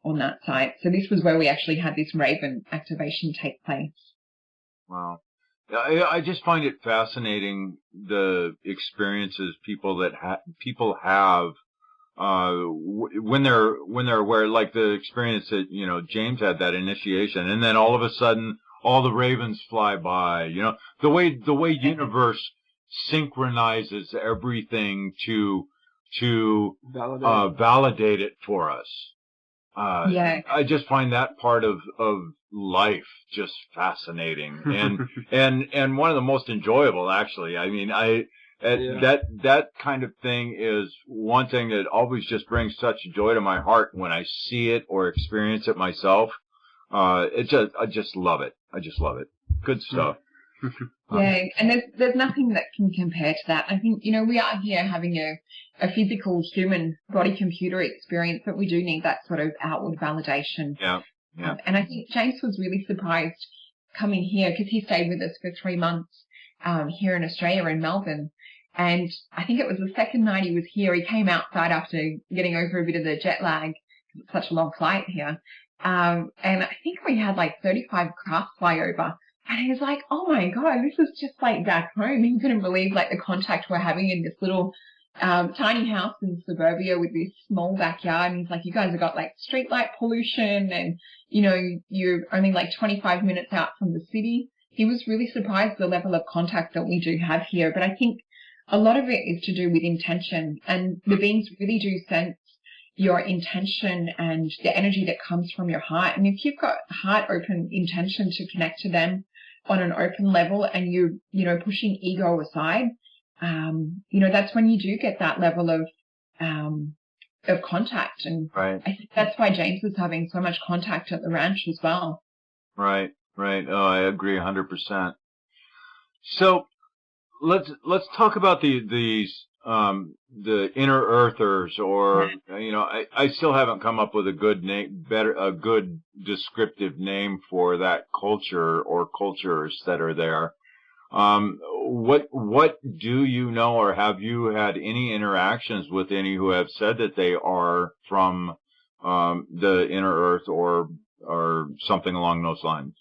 on that site. So this was where we actually had this Raven activation take place. Wow. I just find it fascinating, the experiences people have when they're aware, like the experience that, you know, James had, that initiation, and then all of a sudden all the ravens fly by. You know, the way universe synchronizes everything to validate it for us. I just find that part of life just fascinating, and one of the most enjoyable, actually. I mean, that kind of thing is one thing that always just brings such joy to my heart when I see it or experience it myself. I just love it. I just love it. Good stuff. Yeah, and there's nothing that can compare to that. I think, you know, we are here having a physical human body computer experience, but we do need that sort of outward validation. Yeah. And I think James was really surprised coming here because he stayed with us for 3 months here in Australia, in Melbourne. And I think it was the second night he was here, he came outside after getting over a bit of the jet lag. It's such a long flight here. And I think we had like 35 craft fly over. And he was like, oh my God, this is just like back home. He couldn't believe like the contact we're having in this little tiny house in suburbia with this small backyard. And he's like, you guys have got like streetlight pollution and, you know, you're only like 25 minutes out from the city. He was really surprised at the level of contact that we do have here. But I think a lot of it is to do with intention, and the beings really do sense your intention and the energy that comes from your heart. And if you've got heart open intention to connect to them on an open level, and you're, you know, pushing ego aside, you know, that's when you do get that level of contact. And right. I think that's why James was having so much contact at the ranch as well. Right. Oh, I agree 100%. So let's talk about the inner earthers, or, you know, I still haven't come up with a good name, a good descriptive name for that culture or cultures that are there. What do you know, or have you had any interactions with any who have said that they are from the inner earth or something along those lines?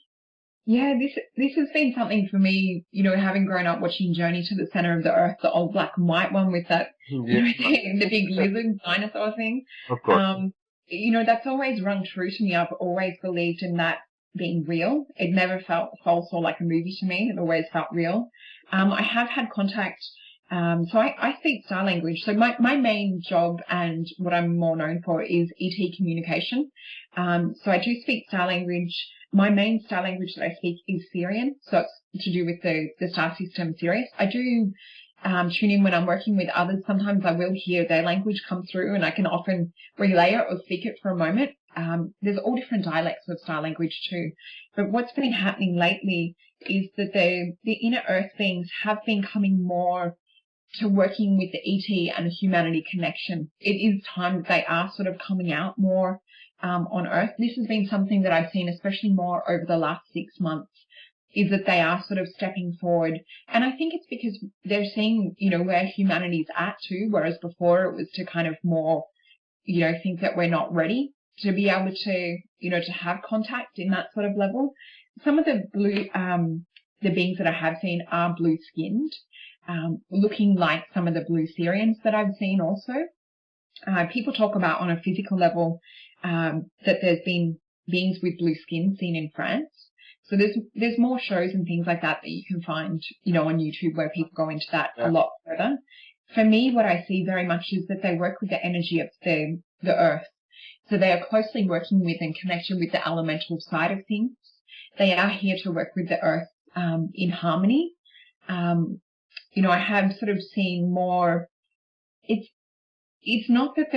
Yeah, this has been something for me, you know, having grown up watching Journey to the Center of the Earth, the old black and white one with that, you know, the big lizard dinosaur thing. Of course. You know, that's always rung true to me. I've always believed in that being real. It never felt false or like a movie to me. It always felt real. I have had contact. So I speak sign language. So my main job and what I'm more known for is ET communication. So I do speak sign language. My main star language that I speak is Syrian, so it's to do with the star system Sirius. I do tune in when I'm working with others. Sometimes I will hear their language come through, and I can often relay it or speak it for a moment. There's all different dialects of star language too. But what's been happening lately is that the inner earth beings have been coming more to working with the ET and the humanity connection. It is time that they are sort of coming out more on Earth. This has been something that I've seen especially more over the last 6 months, is that they are sort of stepping forward. And I think it's because they're seeing, you know, where humanity's at too, whereas before it was to kind of more, you know, think that we're not ready to be able to, you know, to have contact in that sort of level. some of the the beings that I have seen are blue skinned, looking like some of the blue Syrians that I've seen also. People talk about on a physical level that there's been beings with blue skin seen in France. So there's more shows and things like that you can find, on YouTube where people go into that a lot further. For me, what I see very much is that they work with the energy of the earth. So they are closely working with and connected with the elemental side of things. They are here to work with the earth in harmony. I have sort of seen more. It's not that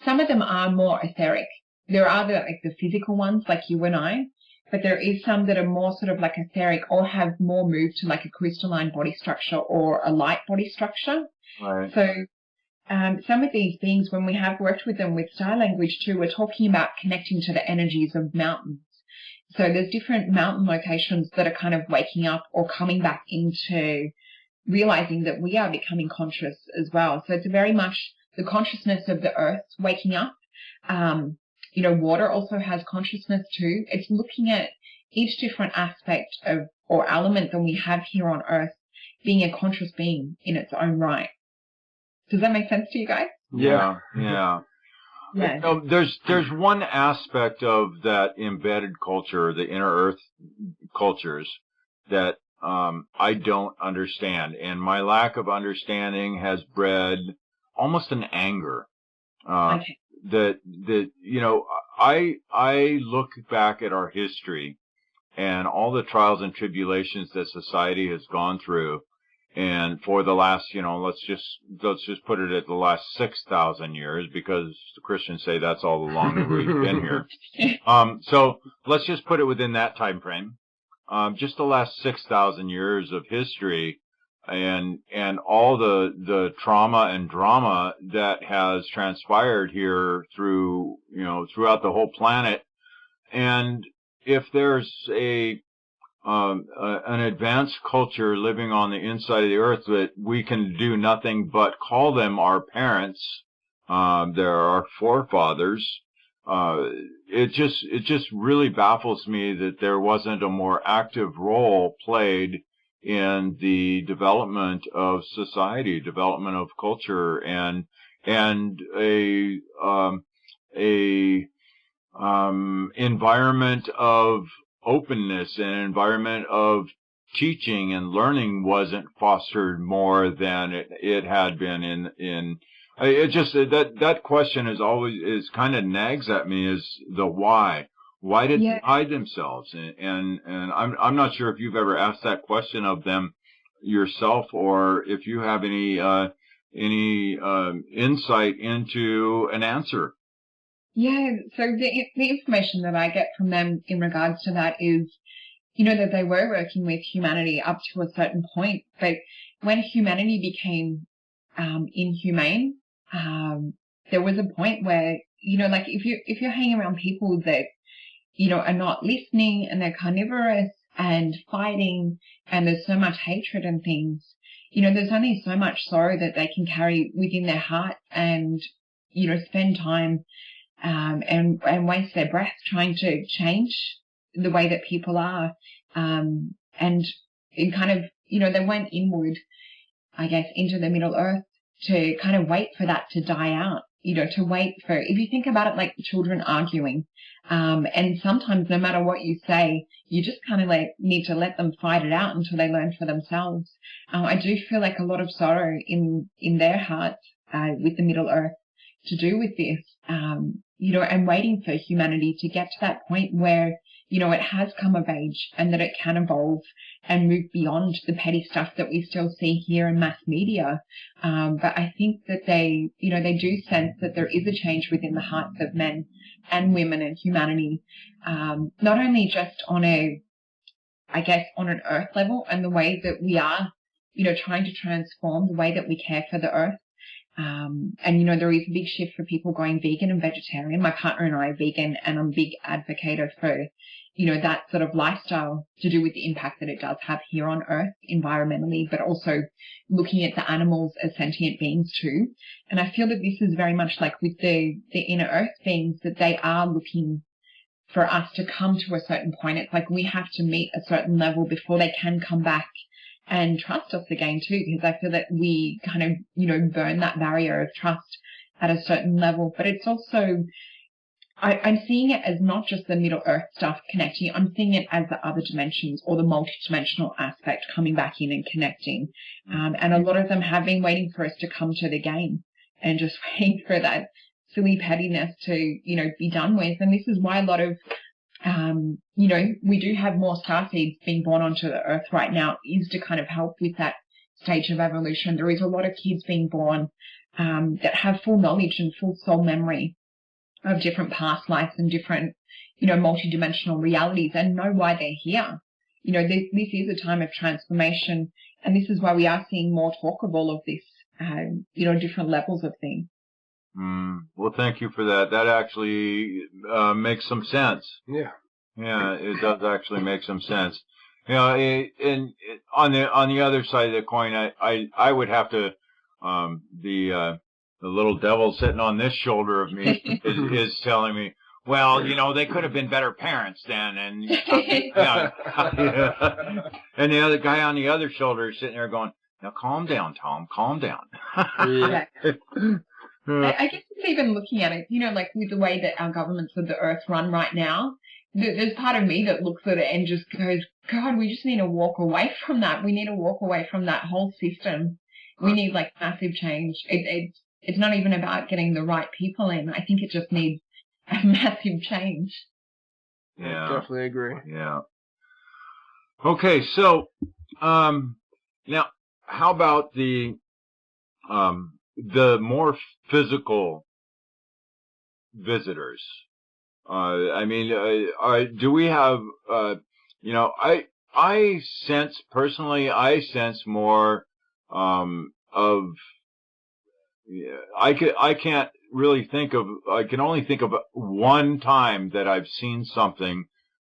some of them are more etheric. There are the physical ones like you and I, but there is some that are more sort of like etheric or have more moved to like a crystalline body structure or a light body structure. Right. So some of these beings, when we have worked with them with star language too, we're talking about connecting to the energies of mountains. So there's different mountain locations that are kind of waking up or coming back into realizing that we are becoming conscious as well. So it's very much the consciousness of the earth waking up. Water also has consciousness too. It's looking at each different aspect of or element that we have here on earth being a conscious being in its own right. Does that make sense to you guys? Yeah. Yeah. There's one aspect of that embedded culture, the inner earth cultures, that I don't understand, and my lack of understanding has bred almost an anger. Okay. I look back at our history and all the trials and tribulations that society has gone through, and for the last, let's just put it at the last 6,000 years, because the Christians say that's all the longer we've been here. So let's just put it within that time frame. Just the last 6,000 years of history, and all the trauma and drama that has transpired here throughout the whole planet. And if there's an advanced culture living on the inside of the earth that we can do nothing but call them our parents, they're our forefathers. It just really baffles me that there wasn't a more active role played in the development of society, development of culture, and a environment of openness and environment of teaching and learning wasn't fostered more than it had been in. It just that question is kind of nags at me, is the why. Why did they hide themselves? And I'm not sure if you've ever asked that question of them yourself, or if you have any insight into an answer. Yeah. So the information that I get from them in regards to that is, that they were working with humanity up to a certain point, but when humanity became inhumane, there was a point where, like if you're hanging around people that, are not listening and they're carnivorous and fighting and there's so much hatred and things, there's only so much sorrow that they can carry within their heart and, spend time and waste their breath trying to change the way that people are. And it kind of, they went inward, I guess, into the Middle Earth to kind of wait for that to die out, to wait for, if you think about it like children arguing, and sometimes no matter what you say, you just kind of need to let them fight it out until they learn for themselves. I do feel like a lot of sorrow in their hearts with the Middle Earth to do with this, and waiting for humanity to get to that point where, it has come of age and that it can evolve and move beyond the petty stuff that we still see here in mass media. But I think that they do sense that there is a change within the hearts of men and women and humanity, not only just on an earth level and the way that we are, trying to transform the way that we care for the earth. And, there is a big shift for people going vegan and vegetarian. My partner and I are vegan, and I'm a big advocate for, that sort of lifestyle to do with the impact that it does have here on Earth environmentally, but also looking at the animals as sentient beings too. And I feel that this is very much like with the inner Earth beings, that they are looking for us to come to a certain point. It's like we have to meet a certain level before they can come back and trust us again too, because I feel that we kind of, burn that barrier of trust at a certain level. But it's also, I'm seeing it as not just the Middle Earth stuff connecting. I'm seeing it as the other dimensions or the multidimensional aspect coming back in and connecting. And a lot of them have been waiting for us to come to the game and just waiting for that silly pettiness to, be done with. And this is why a lot of, we do have more starseeds being born onto the earth right now, is to kind of help with that stage of evolution. There is a lot of kids being born that have full knowledge and full soul memory of different past lives and different, multidimensional realities, and know why they're here. This is a time of transformation, and this is why we are seeing more talk of all of this, different levels of things. Well, thank you for that. That actually makes some sense. Yeah. Yeah, it does actually make some sense. And on the other side of the coin, I would have to the little devil sitting on this shoulder of me is telling me, well, they could have been better parents then, and yeah. And the other guy on the other shoulder is sitting there going, now calm down, Tom, calm down. Yeah. I guess it's even looking at it, like with the way that our governments of the earth run right now, there's part of me that looks at it and just goes, God, we just need to walk away from that. We need to walk away from that whole system. We need like massive change. It's not even about getting the right people in. I think it just needs a massive change. Yeah, I definitely agree. Yeah. Okay, so now how about the more physical visitors? Do we have? I sense personally. I sense more of. I can't really think of. I can only think of one time that I've seen something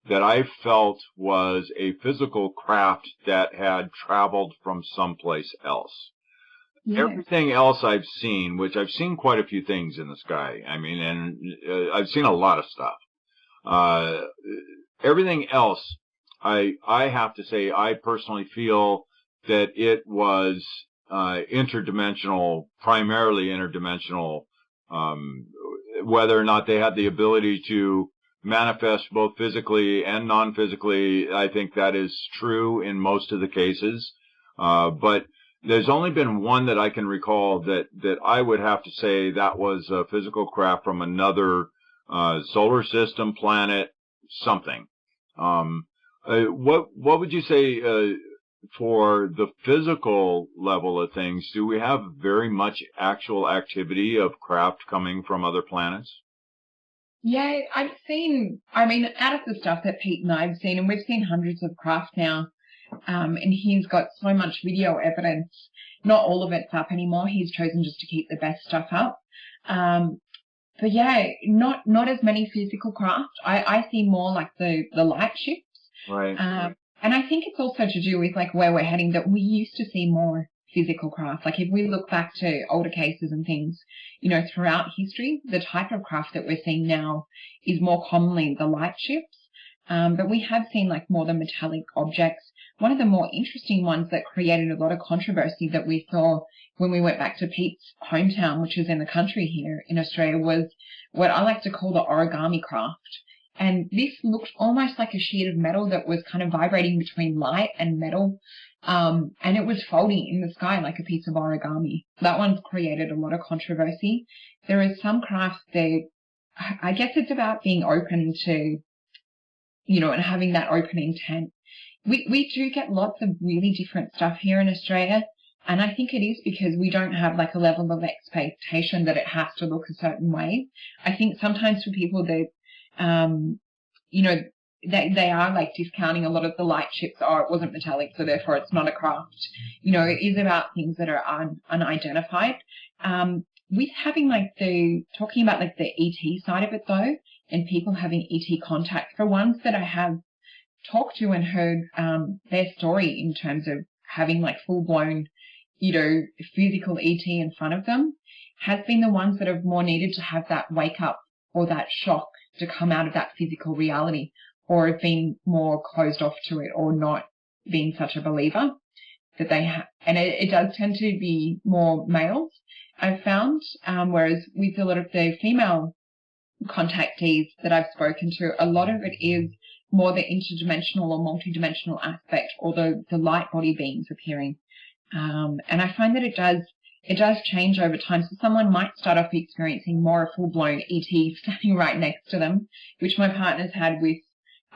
that I felt was a physical craft that had traveled from someplace else. Yeah. Everything else I've seen, which I've seen quite a few things in the sky. I've seen a lot of stuff. Everything else, I have to say, I personally feel that it was interdimensional, primarily interdimensional. Whether or not they had the ability to manifest both physically and non-physically, I think that is true in most of the cases. But there's only been one that I can recall that I would have to say that was a physical craft from another solar system, planet, something. What would you say for the physical level of things? Do we have very much actual activity of craft coming from other planets? Yeah, I've seen, out of the stuff that Pete and I have seen, and we've seen hundreds of craft now, and he's got so much video evidence. Not all of it's up anymore. He's chosen just to keep the best stuff up. But yeah, not as many physical craft. I see more like the light ships. Right. And I think it's also to do with like where we're heading, that we used to see more physical craft. Like if we look back to older cases and things, throughout history, the type of craft that we're seeing now is more commonly the light ships. But we have seen like more the metallic objects. One of the more interesting ones that created a lot of controversy that we saw when we went back to Pete's hometown, which is in the country here in Australia, was what I like to call the origami craft. And this looked almost like a sheet of metal that was kind of vibrating between light and metal. And it was folding in the sky like a piece of origami. That one's created a lot of controversy. There is some crafts that, I guess it's about being open to, and having that open intent. We do get lots of really different stuff here in Australia. And I think it is because we don't have like a level of expectation that it has to look a certain way. I think sometimes for people that, they are like discounting a lot of the light ships. Oh, it wasn't metallic, so therefore it's not a craft. It is about things that are unidentified. With having talking about like the ET side of it though, and people having ET contact, for ones that I have talked to and heard their story in terms of having like full blown, physical ET in front of them, has been the ones that have more needed to have that wake up or that shock to come out of that physical reality, or have been more closed off to it, or not being such a believer that they have. And it does tend to be more males, I've found, whereas with a lot of the female contactees that I've spoken to, a lot of it is more the interdimensional or multidimensional aspect, or the light body beings appearing. And I find that it does change over time. So someone might start off experiencing more a full-blown ET standing right next to them, which my partner's had with,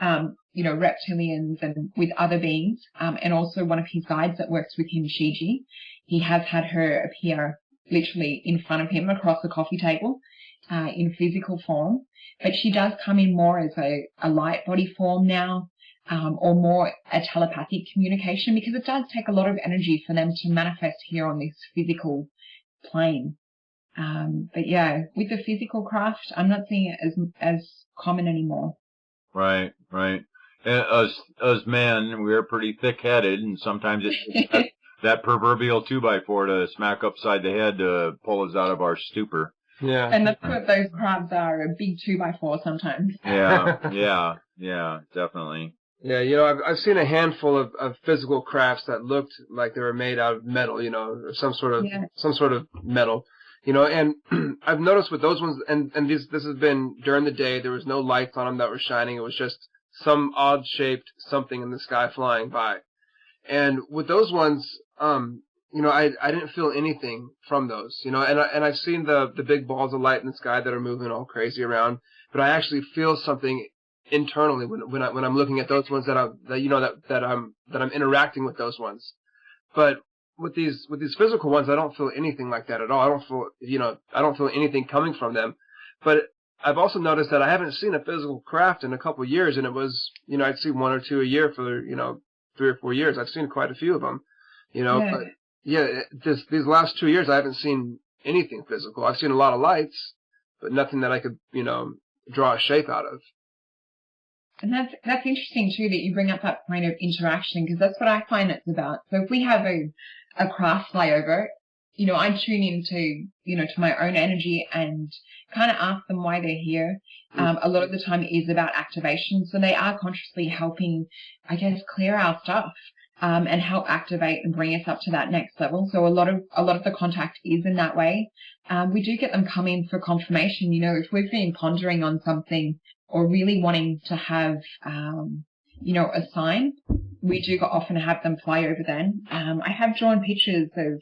reptilians and with other beings. And also one of his guides that works with him, Shiji, he has had her appear literally in front of him across the coffee table, in physical form. But she does come in more as a light body form now, or more a telepathic communication, because it does take a lot of energy for them to manifest here on this physical plane. But yeah, with the physical craft, I'm not seeing it as common anymore. Right. And as men, we're pretty thick-headed, and sometimes it's that proverbial 2x4 to smack upside the head to pull us out of our stupor. Yeah. And that's what those crabs are, a big 2x4 sometimes. Yeah, definitely. Yeah, I've seen a handful of physical crafts that looked like they were made out of metal, or some sort of metal, and I've noticed with those ones, and this has been during the day, there was no lights on them that were shining, it was just some odd-shaped something in the sky flying by. And with those ones, I didn't feel anything from those, and I've seen the big balls of light in the sky that are moving all crazy around, but I actually feel something internally when I'm looking at those ones that I'm interacting with those ones. But with these physical ones, I don't feel anything like that at all. I don't feel anything coming from them. But I've also noticed that I haven't seen a physical craft in a couple of years, and it was, I'd see one or two a year for 3 or 4 years. I've seen quite a few of them, but these last 2 years I haven't seen anything physical. I've seen a lot of lights, but nothing that I could, draw a shape out of. And that's interesting too that you bring up that point of interaction, because that's what I find it's about. So if we have a craft fly over, I tune into, to my own energy and kind of ask them why they're here. A lot of the time it is about activation. So they are consciously helping, I guess, clear our stuff, and help activate and bring us up to that next level. So a lot of the contact is in that way. We do get them come in for confirmation. If we've been pondering on something or really wanting to have, a sign, we do often have them fly over then. I have drawn pictures of,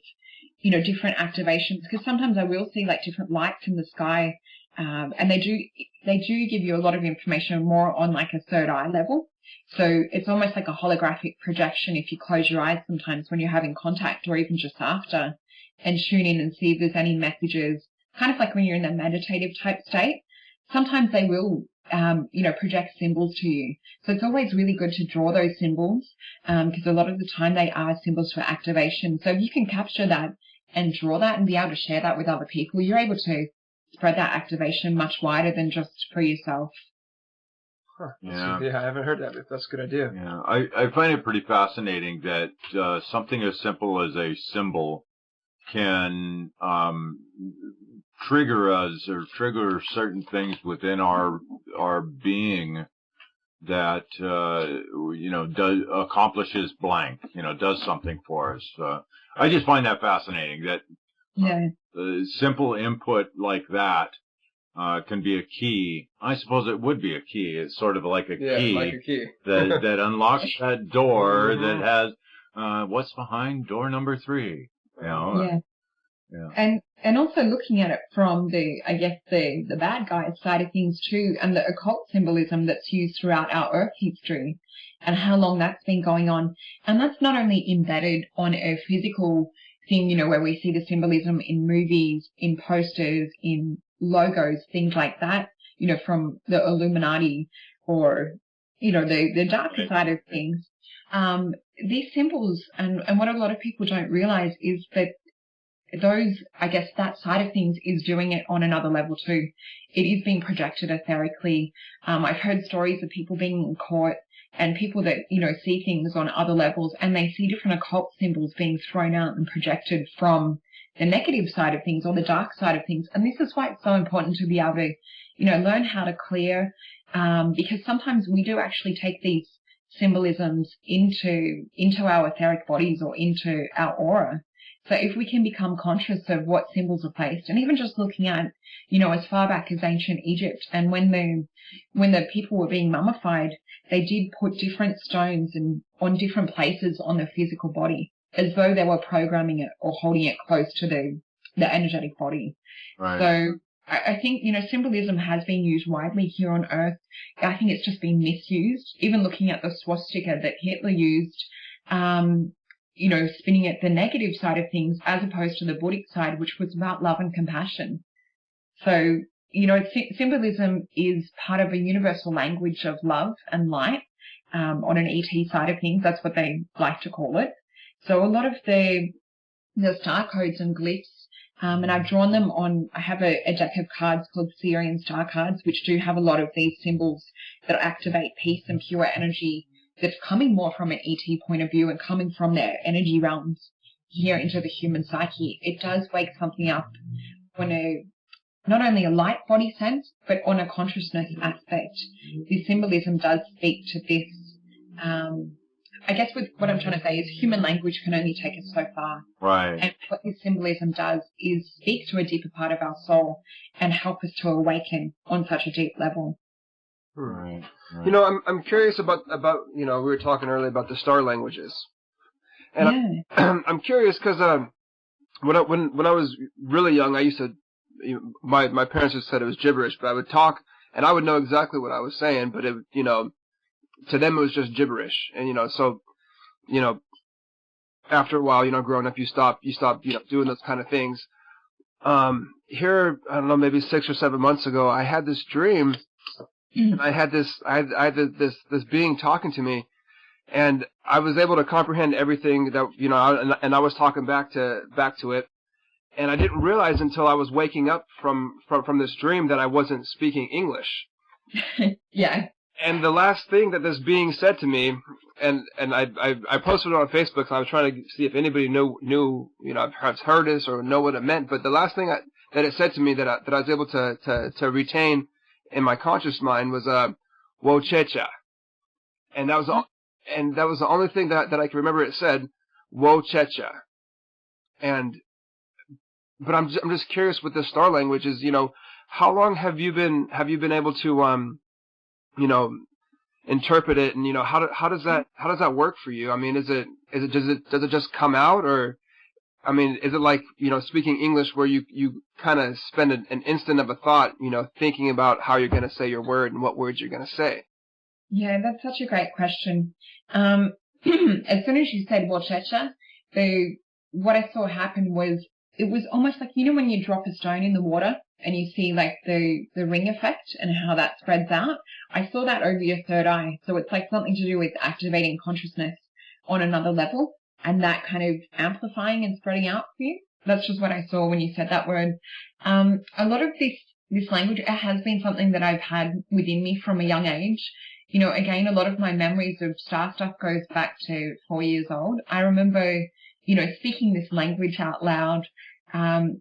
different activations, because sometimes I will see like different lights in the sky, and they do give you a lot of information more on like a third eye level. So it's almost like a holographic projection if you close your eyes sometimes when you're having contact, or even just after, and tune in and see if there's any messages, kind of like when you're in a meditative type state. Sometimes they will, project symbols to you. So it's always really good to draw those symbols, because a lot of the time they are symbols for activation. So if you can capture that and draw that and be able to share that with other people, you're able to spread that activation much wider than just for yourself. Huh. Yeah, I haven't heard that, but that's a good idea. Yeah, I find it pretty fascinating that something as simple as a symbol can trigger us or trigger certain things within our being that accomplishes blank, does something for us. I just find that fascinating that simple input like that can be a key. I suppose it would be a key. It's sort of like a key, that unlocks that door that has what's behind door number 3. Yeah. And also looking at it from the bad guy side of things too, and the occult symbolism that's used throughout our Earth history and how long that's been going on. And that's not only embedded on a physical thing, where we see the symbolism in movies, in posters, in logos, things like that, from the Illuminati or, the darker side of things. These symbols, and what a lot of people don't realize is that that side of things is doing it on another level too. It is being projected etherically. I've heard stories of people being caught and people that, see things on other levels, and they see different occult symbols being thrown out and projected from the negative side of things or the dark side of things. And this is why it's so important to be able to, learn how to clear, because sometimes we do actually take these symbolisms into our etheric bodies or into our aura. So if we can become conscious of what symbols are placed, and even just looking at, as far back as ancient Egypt, and when the people were being mummified, they did put different stones on different places on the physical body, as though they were programming it or holding it close to the energetic body. Right. So I think, symbolism has been used widely here on Earth. I think it's just been misused. Even looking at the swastika that Hitler used, spinning it the negative side of things as opposed to the Buddhic side, which was about love and compassion. So, symbolism is part of a universal language of love and light, on an ET side of things. That's what they like to call it. So a lot of the star codes and glyphs, and I've drawn them I have a deck of cards called Syrian star cards, which do have a lot of these symbols that activate peace and pure energy that's coming more from an ET point of view and coming from their energy realms here into the human psyche. It does wake something up on not only a light body sense, but on a consciousness aspect. The symbolism does speak to this. I guess what I'm trying to say is human language can only take us so far. Right. And what this symbolism does is speak to a deeper part of our soul and help us to awaken on such a deep level. Right. I'm curious about we were talking earlier about the star languages, and yeah. I'm curious because when I was really young, I used to my parents just said it was gibberish, but I would talk and I would know exactly what I was saying, but it to them it was just gibberish, and so after a while, growing up, you stop doing those kind of things. Here, I don't know, maybe 6 or 7 months ago, I had this dream. And I had this being talking to me, and I was able to comprehend everything that and I was talking back to it, and I didn't realize until I was waking up from this dream that I wasn't speaking English. Yeah. And the last thing that this being said to me, and I posted it on Facebook, and I was trying to see if anybody knew perhaps heard this or know what it meant. But the last thing that it said to me that I was able to retain in my conscious mind was "wo checha," and that was the only thing that I can remember it said, "wo checha." But I'm just curious with the star languages. How long have you been able to interpret it, and how does that work for you? I mean, does it just come out, or is it like, speaking English where you kind of spend an instant of a thought, thinking about how you're going to say your word and what words you're going to say? Yeah, that's such a great question. As soon as you said Wachecha, what I saw happen was, it was almost like, when you drop a stone in the water and you see like the ring effect and how that spreads out. I saw that over your third eye. So it's like something to do with activating consciousness on another level, and that kind of amplifying and spreading out for you. That's just what I saw when you said that word. A lot of this language, it has been something that I've had within me from a young age. Again, a lot of my memories of star stuff goes back to 4 years old. I remember, speaking this language out loud, and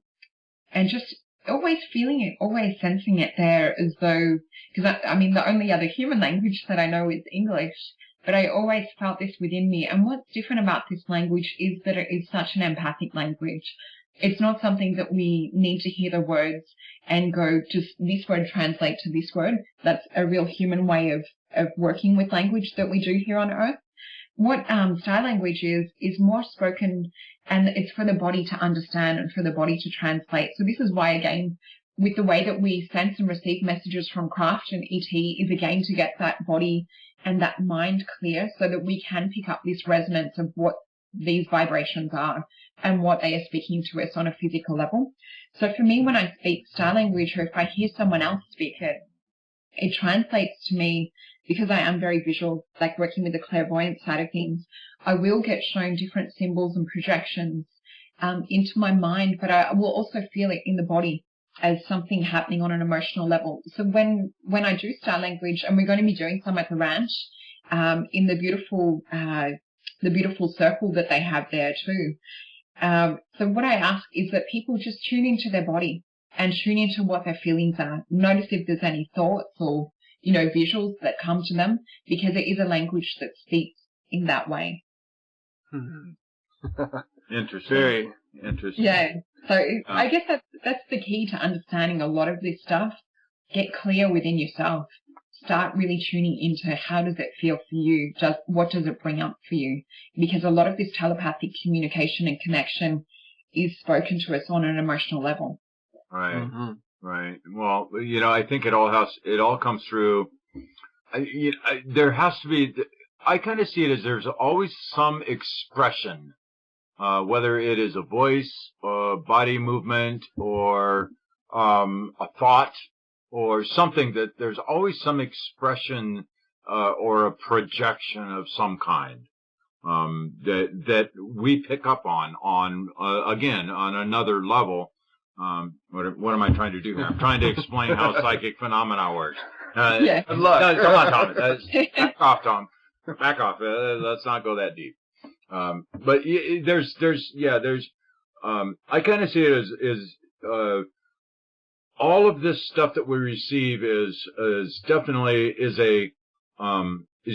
just always feeling it, always sensing it there, as though, because the only other human language that I know is English. But I always felt this within me. And what's different about this language is that it is such an empathic language. It's not something that we need to hear the words and go, just this word translate to this word. That's a real human way of working with language that we do here on Earth. What star language is more spoken, and it's for the body to understand and for the body to translate. So this is why, again, with the way that we sense and receive messages from craft and ET, is again to get that body and that mind clear so that we can pick up this resonance of what these vibrations are and what they are speaking to us on a physical level. So for me, when I speak star language, or if I hear someone else speak it, it translates to me, because I am very visual, like working with the clairvoyant side of things. I will get shown different symbols and projections into my mind, but I will also feel it in the body as something happening on an emotional level. So when I do star language, and we're going to be doing some at the ranch, in the beautiful circle that they have there too, So what I ask is that people just tune into their body and tune into what their feelings are. Notice if there's any thoughts or, visuals that come to them, because it is a language that speaks in that way. Interesting. Very interesting. Yeah. So I guess that's the key to understanding a lot of this stuff. Get clear within yourself. Start really tuning into how does it feel for you? What does it bring up for you? Because a lot of this telepathic communication and connection is spoken to us on an emotional level. Right. Mm-hmm. Right. Well, I think it all comes through. There has to be. I kind of see it as there's always some expression, whether it is a voice, body movement, or a thought, or something, that there's always some expression or a projection of some kind that we pick up on again on another level. What am I trying to do here? I'm trying to explain how psychic phenomena works. Yeah. Come on, Tom. Back off, Tom. Back off. Let's not go that deep. But I kind of see it as all of this stuff that we receive is definitely is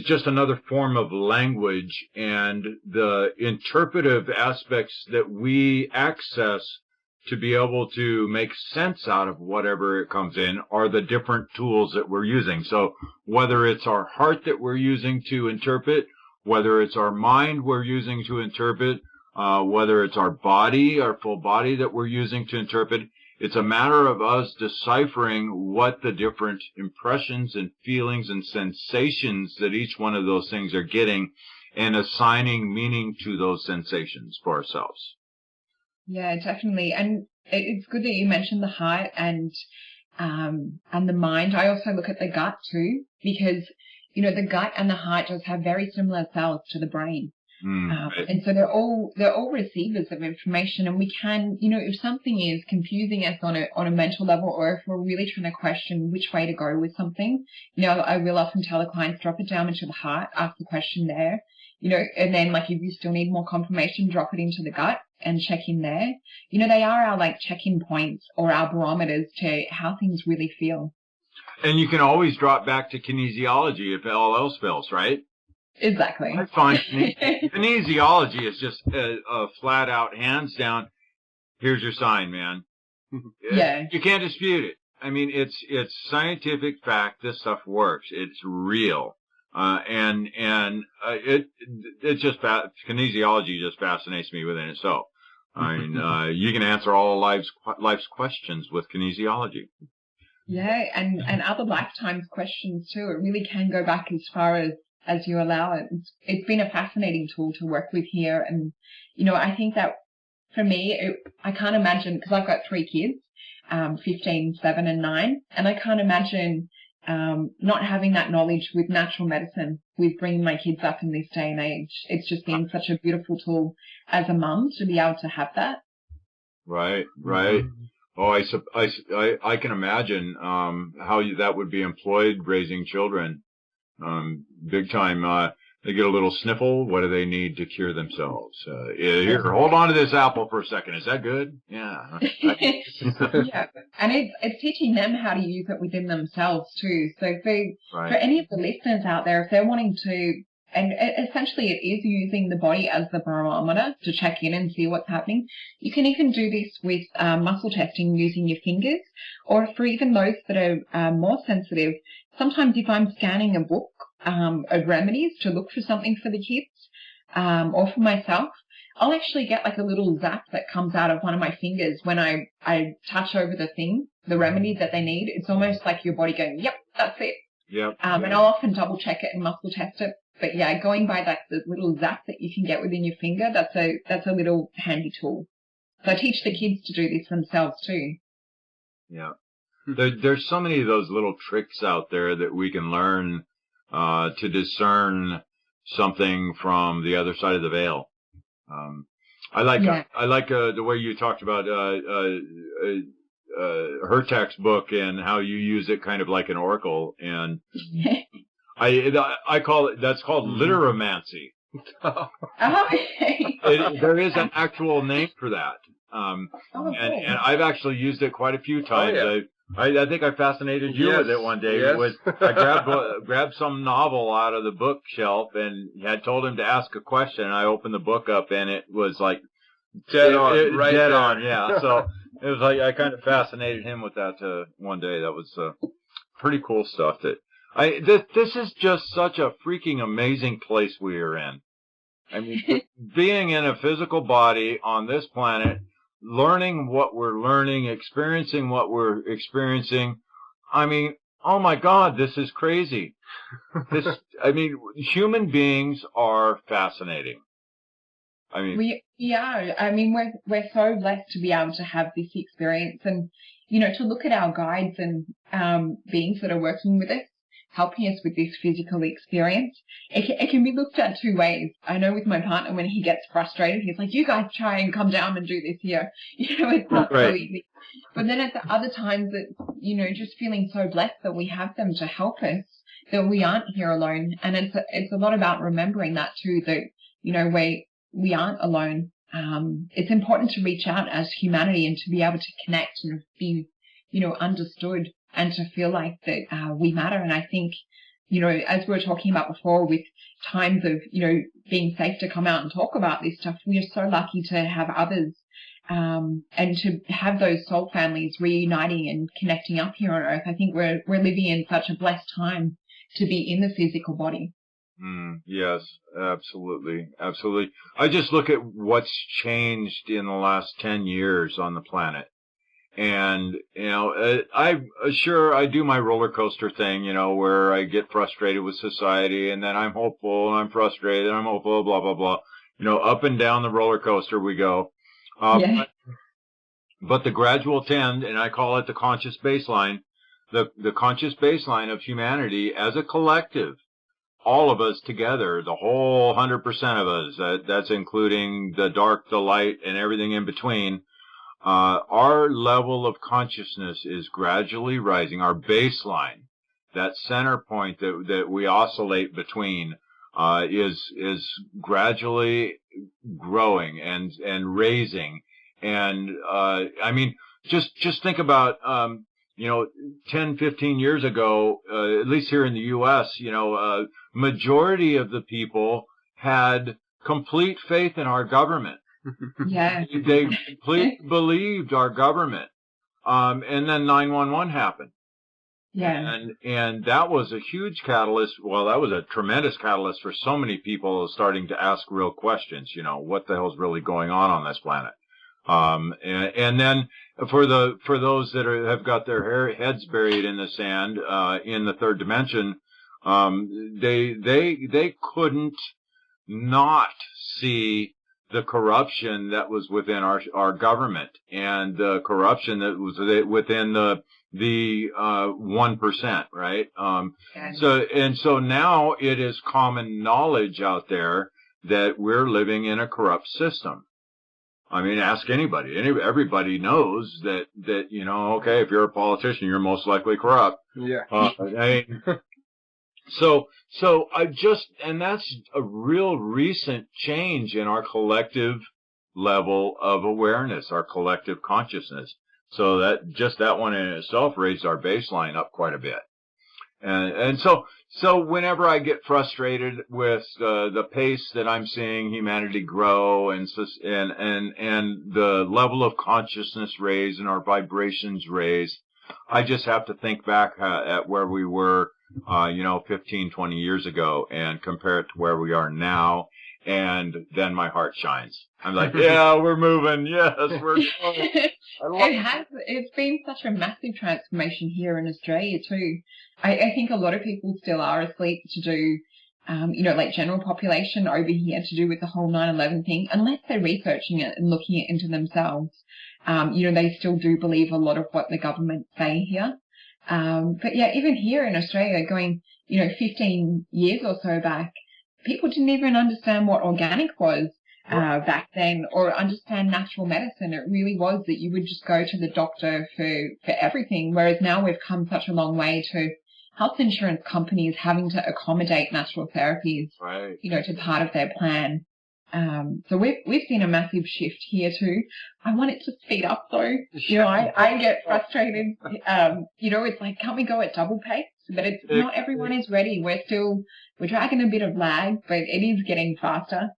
just another form of language, and the interpretive aspects that we access to be able to make sense out of whatever it comes in are the different tools that we're using. So whether it's our heart that we're using to interpret, whether it's our mind we're using to interpret, whether it's our body, our full body that we're using to interpret, it's a matter of us deciphering what the different impressions and feelings and sensations that each one of those things are getting, and assigning meaning to those sensations for ourselves. Yeah, definitely. And it's good that you mentioned the heart and the mind. I also look at the gut too, because, the gut and the heart just have very similar cells to the brain. Right. And so they're all receivers of information, and we can, if something is confusing us on a mental level, or if we're really trying to question which way to go with something, I will often tell the clients, drop it down into the heart, ask the question there, and then if you still need more confirmation, drop it into the gut and check in there. They are our check-in points or our barometers to how things really feel. And you can always drop back to kinesiology if all else fails, right? Exactly. I find kinesiology is just a flat out, hands down, here's your sign, man. Yeah. You can't dispute it. I mean, it's scientific fact. This stuff works. It's real. It just kinesiology just fascinates me within itself. I mean, you can answer all life's questions with kinesiology. Yeah, and other lifetimes questions too. It really can go back as far as you allow it. It's been a fascinating tool to work with here, and I think that for me, I can't imagine, because I've got 3 kids, 15, 7, and 9, and I can't imagine not having that knowledge with natural medicine, with bringing my kids up in this day and age. It's just been such a beautiful tool as a mum to be able to have that. Right. Oh, I can imagine how that would be employed raising children. Big time. They get a little sniffle. What do they need to cure themselves? Here, hold on to this apple for a second. Is that good? Yeah. Yeah. And it's teaching them how to use it within themselves too. So for any of the listeners out there, if they're wanting to, and essentially it is using the body as the barometer to check in and see what's happening. You can even do this with muscle testing using your fingers, or for even those that are more sensitive, sometimes if I'm scanning a book of remedies to look for something for the kids or for myself, I'll actually get a little zap that comes out of one of my fingers when I touch over the remedy that they need. It's almost like your body going, yep, that's it. Yep. And I'll often double check it and muscle test it. But yeah, going by the little zap that you can get within your finger, that's a little handy tool. So I teach the kids to do this themselves too. Yeah. There's so many of those little tricks out there that we can learn to discern something from the other side of the veil. I like the way you talked about her textbook and how you use it kind of like an oracle, and I call it, that's called literomancy. Oh, okay. There is an actual name for that. Cool. And I've actually used it quite a few times. Oh, yeah. I think I fascinated you with it one day. Yes. I grabbed some novel out of the bookshelf and had told him to ask a question, and I opened the book up, and it was like dead on, right dead there. on, yeah. So it was like I kind of fascinated him with that one day. That was pretty cool stuff. This is just such a freaking amazing place we are in. I mean, being in a physical body on this planet, learning what we're learning, experiencing what we're experiencing. I mean, oh my God, this is crazy. Human beings are fascinating. I mean, we are. I mean, we're so blessed to be able to have this experience, and to look at our guides and beings that are working with us, helping us with this physical experience. It can be looked at two ways. I know with my partner, when he gets frustrated, he's like, "You guys try and come down and do this here." It's not so easy. But then at the other times that just feeling so blessed that we have them to help us, that we aren't here alone, and it's a lot about remembering that too. That we aren't alone. It's important to reach out as humanity and to be able to connect and be, understood and to feel like that we matter. And I think, as we were talking about before, with times of, being safe to come out and talk about this stuff, we are so lucky to have others and to have those soul families reuniting and connecting up here on Earth. I think we're living in such a blessed time to be in the physical body. Yes, absolutely. Absolutely. I just look at what's changed in the last 10 years on the planet. And, I do my roller coaster thing, where I get frustrated with society, and then I'm hopeful and I'm frustrated and I'm hopeful, blah, blah, blah. Up and down the roller coaster we go. But the gradual trend, and I call it the conscious baseline, the conscious baseline of humanity as a collective. All of us together, the whole 100% of us, that's including the dark, the light, and everything in between, our level of consciousness is gradually rising. Our baseline, that center point that we oscillate between, is gradually growing and raising. And, just think about, 10, 15 years ago, at least here in the U.S., majority of the people had complete faith in our government. Yeah. They completely believed our government. And then 9/11 happened. Yeah. And that was a huge catalyst. Well, that was a tremendous catalyst for so many people starting to ask real questions. What the hell's really going on this planet? And then for those that have got their heads buried in the sand, in the third dimension, they couldn't not see the corruption that was within our government, and the corruption that was within the 1%, right? So now it is common knowledge out there that we're living in a corrupt system. I mean, ask anybody. Everybody knows that okay, if you're a politician, you're most likely corrupt. Yeah. So and that's a real recent change in our collective level of awareness, our collective consciousness. So that one in itself raised our baseline up quite a bit. And so whenever I get frustrated with the pace that I'm seeing humanity grow and the level of consciousness raise and our vibrations raise, I just have to think back at where we were, 15, 20 years ago and compare it to where we are now. And then my heart shines. I'm like, yeah, we're moving. Yes, we're going. It's been such a massive transformation here in Australia too. I think a lot of people still are asleep to do, like general population over here to do with the whole 9/11 thing, unless they're researching it and looking it into themselves. They still do believe a lot of what the government say here. But yeah, even here in Australia, going, 15 years or so back, people didn't even understand what organic was back then, or understand natural medicine. It really was that you would just go to the doctor for everything, whereas now we've come such a long way to health insurance companies having to accommodate natural therapies, Right. to part of their plan. So we've seen a massive shift here too. I want it to speed up though. I get frustrated. It's like, can't we go at double pace? But it's not everyone is ready. We're dragging a bit of lag, but it is getting faster.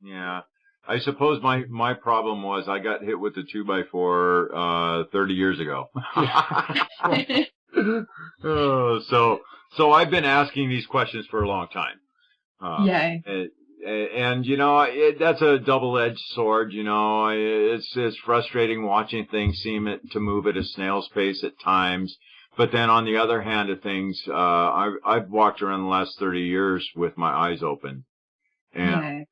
Yeah. I suppose my problem was I got hit with the 2x4 30 years ago. So I've been asking these questions for a long time. Yeah. And that's a double-edged sword. It's frustrating watching things seem to move at a snail's pace at times. But then on the other hand of things, I've walked around the last 30 years with my eyes open. And,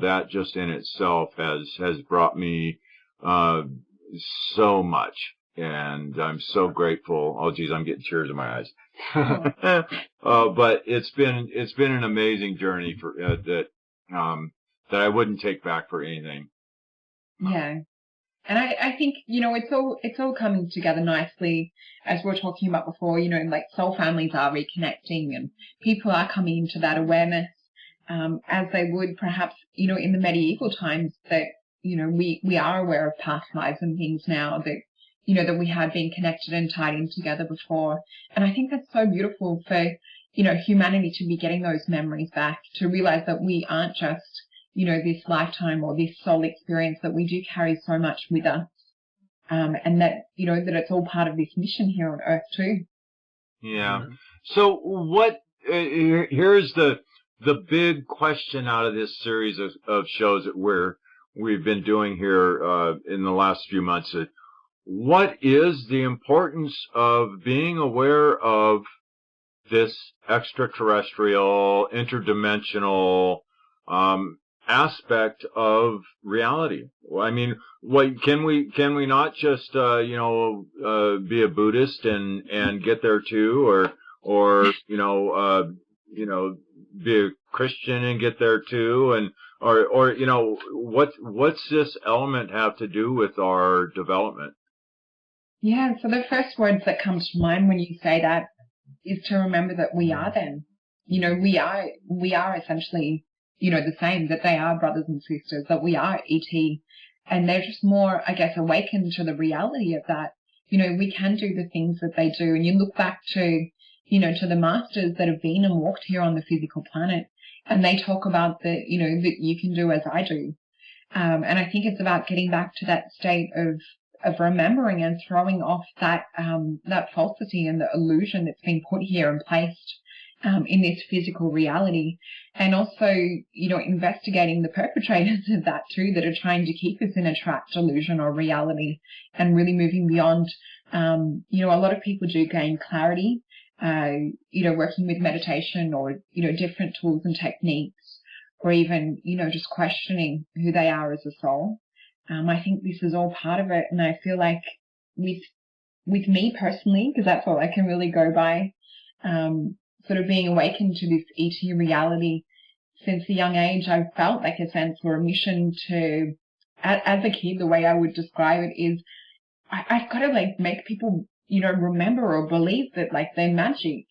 that just in itself has brought me, so much. And I'm so grateful. Oh, geez, I'm getting tears in my eyes. But it's been an amazing journey for, that I wouldn't take back for anything. Yeah. And I think, it's all coming together nicely, as we were talking about before, like soul families are reconnecting and people are coming into that awareness. As they would perhaps, in the medieval times that, we are aware of past lives and things now that, that we had been connected and tied in together before. And I think that's so beautiful for, humanity to be getting those memories back, to realize that we aren't just, this lifetime or this soul experience, that we do carry so much with us. And that, that it's all part of this mission here on Earth too. Yeah. So what, here's the big question out of this series of shows that we've been doing here in the last few months. What is the importance of being aware of this extraterrestrial, interdimensional aspect of reality? I mean, what can we not just be a Buddhist and get there too, or be a Christian and get there too, and or what's this element have to do with our development? Yeah, so the first words that come to mind when you say that is to remember that we are them. We are essentially, the same, that they are brothers and sisters, that we are ET, and they're just more, I guess, awakened to the reality of that. We can do the things that they do, and you look back to, to the masters that have been and walked here on the physical planet, and they talk about that you can do as I do. And I think it's about getting back to that state of remembering and throwing off that falsity and the illusion that's been put here and placed in this physical reality, and also investigating the perpetrators of that too, that are trying to keep us in a trapped illusion or reality, and really moving beyond. A lot of people do gain clarity, working with meditation or different tools and techniques, or even just questioning who they are as a soul. I think this is all part of it, and I feel like with me personally, because that's all I can really go by, sort of being awakened to this ET reality since a young age, I've felt like a sense or a mission to, as a kid, the way I would describe it is, I've got to make people remember or believe that they're magic.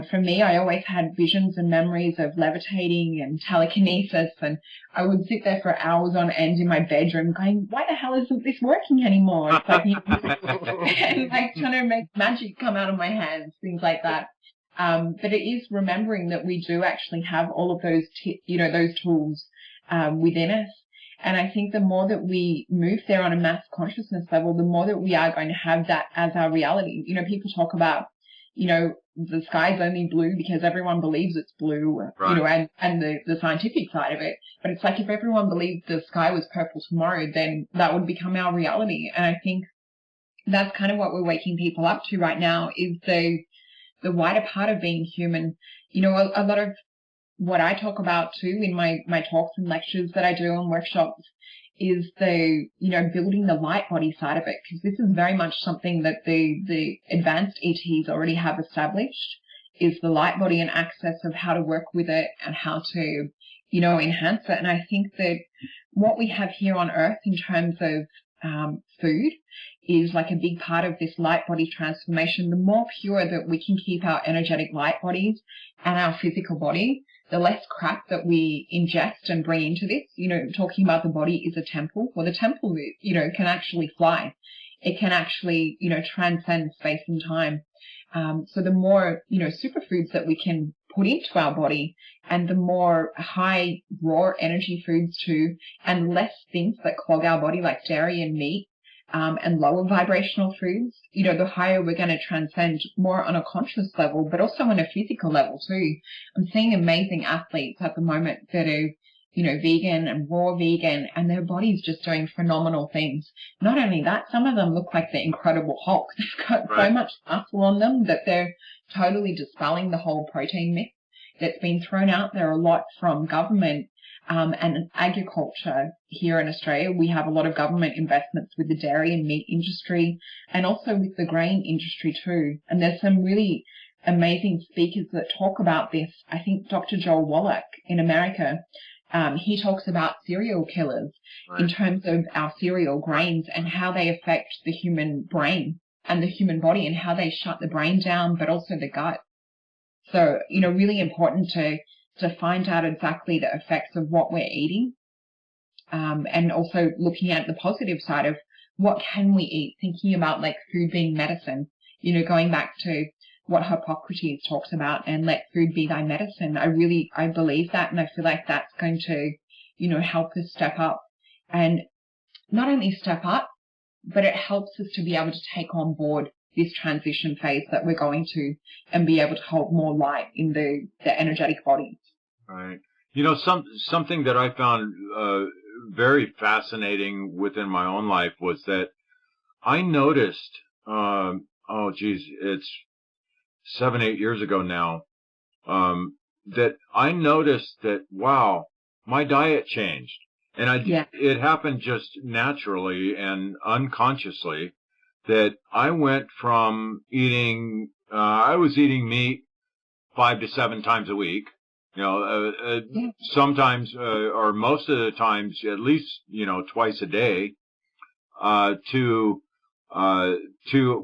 For me, I always had visions and memories of levitating and telekinesis, and I would sit there for hours on end in my bedroom going, why the hell isn't this working anymore? It's like, and trying to make magic come out of my hands, things like that. But it is remembering that we do actually have all of those, those tools within us. And I think the more that we move there on a mass consciousness level, the more that we are going to have that as our reality. People talk about, the sky's only blue because everyone believes it's blue, right. and the scientific side of it. But it's like, if everyone believed the sky was purple tomorrow, then that would become our reality. And I think that's kind of what we're waking people up to right now, is the wider part of being human. A lot of what I talk about too in my talks and lectures that I do and workshops is the, building the light body side of it, because this is very much something that the advanced ETs already have established, is the light body and access of how to work with it and how to, enhance it. And I think that what we have here on Earth in terms of food is like a big part of this light body transformation. The more pure that we can keep our energetic light bodies and our physical body, the less crap that we ingest and bring into this. Talking about the body is a temple. Well, the temple, can actually fly. It can actually, transcend space and time. So the more, superfoods that we can put into our body, and the more high raw energy foods too, and less things that clog our body like dairy and meat, and lower vibrational foods, the higher we're going to transcend, more on a conscious level, but also on a physical level too. I'm seeing amazing athletes at the moment that are, vegan and raw vegan, and their body's just doing phenomenal things. Not only that, some of them look like the Incredible Hulk. They've got so much muscle on them that they're totally dispelling the whole protein myth that's been thrown out there a lot from government and agriculture here in Australia. We have a lot of government investments with the dairy and meat industry, and also with the grain industry too. And there's some really amazing speakers that talk about this. I think Dr. Joel Wallach in America, he talks about serial killers in terms of our cereal grains and how they affect the human brain and the human body, and how they shut the brain down, but also the gut. So, really important to find out exactly the effects of what we're eating, and also looking at the positive side of what can we eat, thinking about like food being medicine, going back to what Hippocrates talks about, and let food be thy medicine. I believe that, and I feel like that's going to, help us step up, and not only step up, but it helps us to be able to take on board this transition phase that we're going to, and be able to hold more light in the energetic bodies. Right. Something that I found very fascinating within my own life was that I noticed, it's 7-8 years ago now, that I noticed that, wow, my diet changed. And it happened just naturally and unconsciously, that I went from I was eating meat 5 to 7 times a week, sometimes, or most of the times, at least, twice a day, to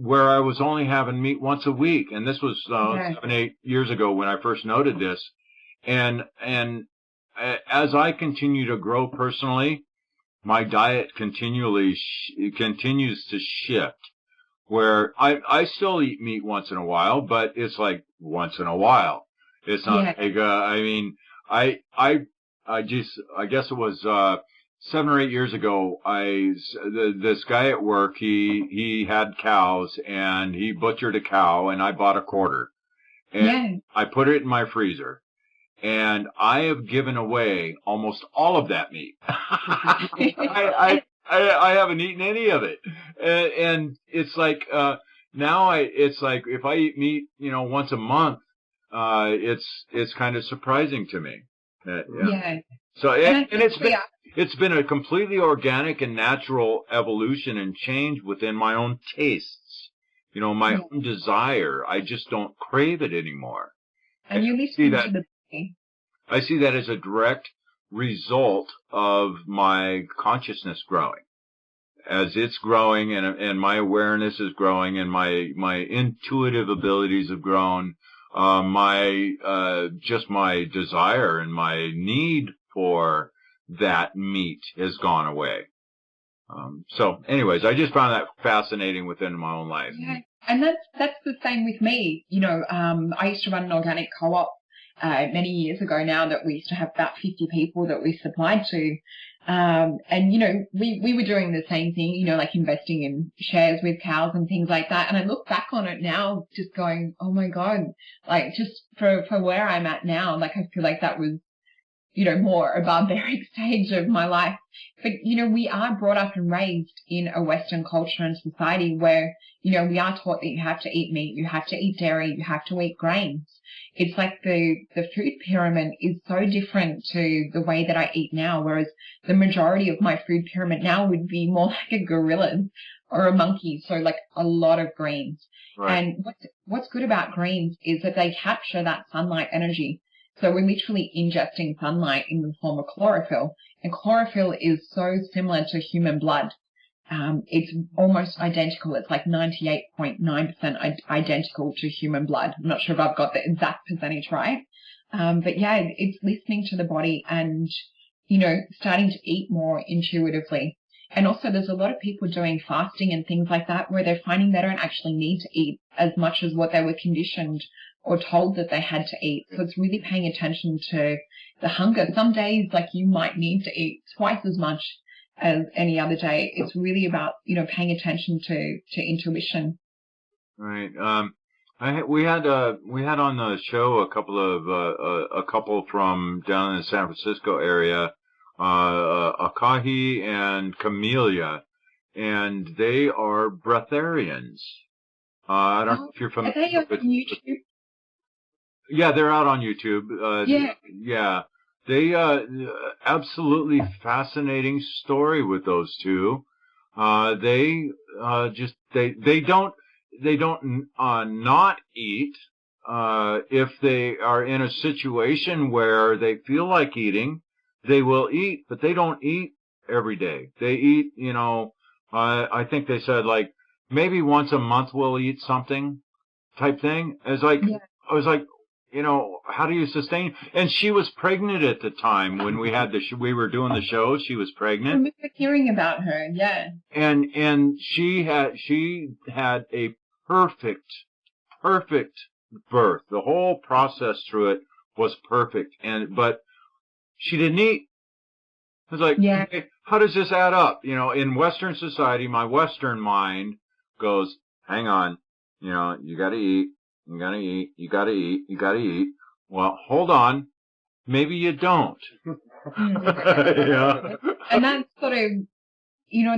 where I was only having meat once a week. And this was 7-8 years ago when I first noted this. And as I continue to grow personally, my diet continues to shift, where I still eat meat once in a while, but it's like once in a while. It's not like, I guess it was 7 or 8 years ago, this guy at work, he had cows, and he butchered a cow, and I bought a quarter, and I put it in my freezer, and I have given away almost all of that meat. I haven't eaten any of it, and it's like now it's like if I eat meat, once a month, it's kind of surprising to me. So it's been a completely organic and natural evolution and change within my own tastes, my own desire. I just don't crave it anymore. And you listen to the body. I see that as a direct result of my consciousnly growing. As it's growing and my awareness is growing, and my intuitive abilities have grown, my desire and my need for that meat has gone away. So anyways, I just found that fascinating within my own life. Yeah. And that's the same with me. I used to run an organic co-op many years ago now, that we used to have about 50 people that we supplied to. And, we were doing the same thing, like investing in shares with cows and things like that. And I look back on it now just going, oh my God, like just for where I'm at now, like I feel like that was, more a barbaric stage of my life. But, we are brought up and raised in a Western culture and society where, we are taught that you have to eat meat, you have to eat dairy, you have to eat grains. It's like the food pyramid is so different to the way that I eat now, whereas the majority of my food pyramid now would be more like a gorilla or a monkey, so like a lot of greens. Right. And what's good about greens is that they capture that sunlight energy. So we're literally ingesting sunlight in the form of chlorophyll, and chlorophyll is so similar to human blood. it's almost identical. It's like 98.9% identical to human blood. I'm not sure if I've got the exact percentage right. But yeah, it's listening to the body and, starting to eat more intuitively. And also there's a lot of people doing fasting and things like that where they're finding they don't actually need to eat as much as what they were conditioned or told that they had to eat. So it's really paying attention to the hunger. Some days, like, you might need to eat twice as much as any other day. It's really about, paying attention to intuition. Right. We had on the show a couple from down in the San Francisco area, Akahi and Camellia, and they are breatharians. I don't know if you're familiar. Are they on YouTube? Yeah, they're out on YouTube. Yeah. They, absolutely fascinating story with those two. They don't not eat, if they are in a situation where they feel like eating, they will eat, but they don't eat every day. They eat, I think they said like maybe once a month we'll eat something type thing. I was like, how do you sustain? And she was pregnant at the time when we had we were doing the show. She was pregnant. I remember hearing about her. Yeah. And she had a perfect birth. The whole process through it was perfect. But she didn't eat. I was like, hey, how does this add up? In Western society, my Western mind goes, hang on, you gotta eat. You gotta eat, you gotta eat, you gotta eat. Well, hold on. Maybe you don't. Yeah. And that's sort of,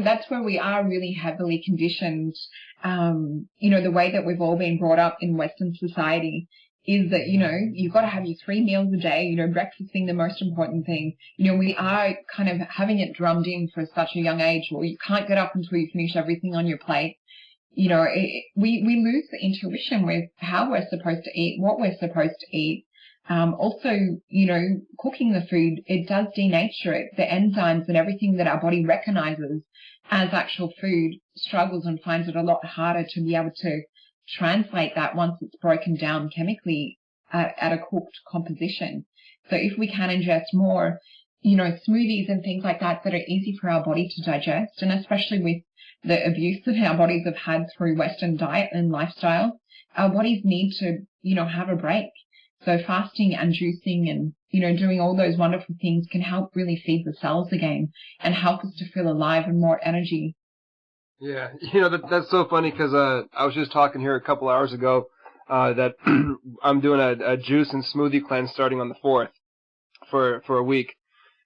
that's where we are really heavily conditioned. The way that we've all been brought up in Western society is that, you've got to have your 3 meals a day, breakfast being the most important thing. We are kind of having it drummed in for such a young age, where you can't get up until you finish everything on your plate. We lose the intuition with how we're supposed to eat, what we're supposed to eat. Also, cooking the food, it does denature it. The enzymes and everything that our body recognizes as actual food struggles and finds it a lot harder to be able to translate that once it's broken down chemically at a cooked composition. So if we can ingest more, smoothies and things like that are easy for our body to digest, and especially with the abuse that our bodies have had through Western diet and lifestyle, our bodies need to, have a break. So fasting and juicing and, doing all those wonderful things can help really feed the cells again and help us to feel alive and more energy. Yeah, that's so funny because I was just talking here a couple hours ago that I'm doing a juice and smoothie cleanse starting on the 4th for a week.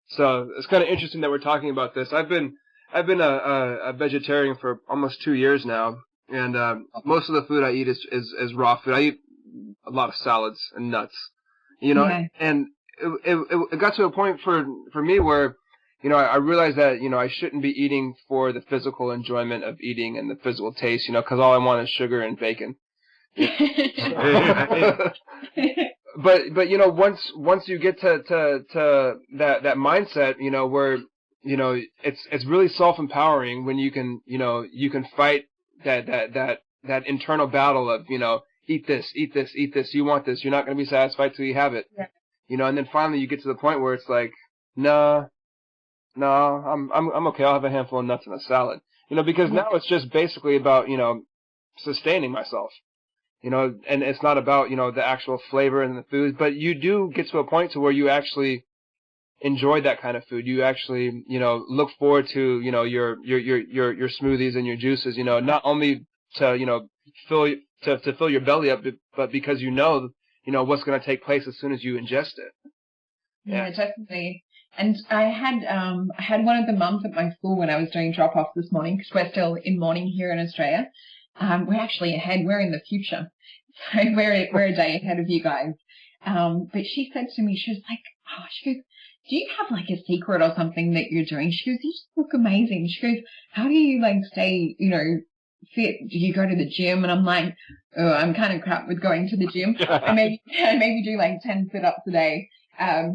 So it's kind of interesting that we're talking about this. I've been a vegetarian for almost 2 years now, and most of the food I eat is raw food. I eat a lot of salads and nuts, and it got to a point for me where, I realized that, I shouldn't be eating for the physical enjoyment of eating and the physical taste, because all I want is sugar and bacon. But once you get to that mindset, where it's really self-empowering when you can fight that internal battle of eat this, you want this, you're not going to be satisfied till you have it. Yeah. And then finally you get to the point where it's like, no, I'm okay, I'll have a handful of nuts and a salad. Because now it's just basically about, sustaining myself. And it's not about, the actual flavor and the food, but you do get to a point to where you actually enjoy that kind of food. You actually, look forward to, your smoothies and your juices, not only to, fill your belly up, but because what's going to take place as soon as you ingest it. Yeah, definitely. And I had one of the mums at my school when I was doing drop-offs this morning, because we're still in morning here in Australia. We're actually ahead. We're in the future. So we're a day ahead of you guys. But she said to me, she was like, she goes, do you have like a secret or something that you're doing? She goes, you just look amazing. She goes, how do you like stay, fit? Do you go to the gym? And I'm like, oh, I'm kind of crap with going to the gym. I maybe do like 10 sit-ups a day.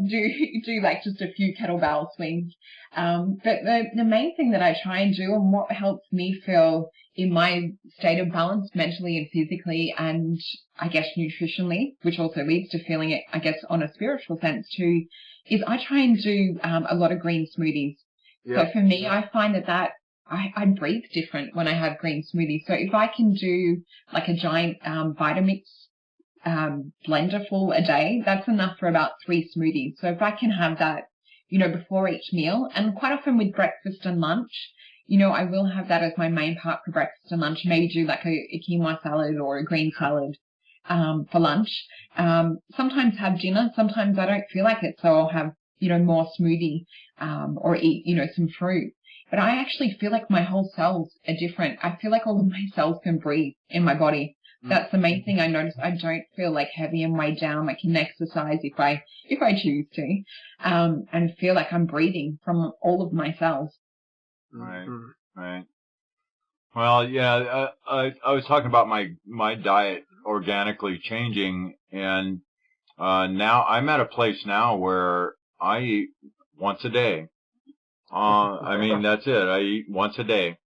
do like just a few kettlebell swings. But the main thing that I try and do, and what helps me feel in my state of balance mentally and physically, and I guess nutritionally, which also leads to feeling it, I guess, on a spiritual sense too, is I try and do a lot of green smoothies. Yep. So for me, I find that I breathe different when I have green smoothies. So if I can do like a giant Vitamix blender full a day, that's enough for about 3 smoothies. So if I can have that, before each meal, and quite often with breakfast and lunch, I will have that as my main part for breakfast and lunch. Maybe do like a quinoa salad or a green salad for lunch. Sometimes have dinner. Sometimes I don't feel like it, so I'll have, more smoothie or eat, some fruit. But I actually feel like my whole cells are different. I feel like all of my cells can breathe in my body. That's the main thing I noticed. I don't feel like heavy and weighed down. I can exercise if I choose to, and feel like I'm breathing from all of my cells. Right, right. Well, yeah, I was talking about my diet organically changing, and now I'm at a place now where I eat once a day. I mean, that's it. I eat once a day,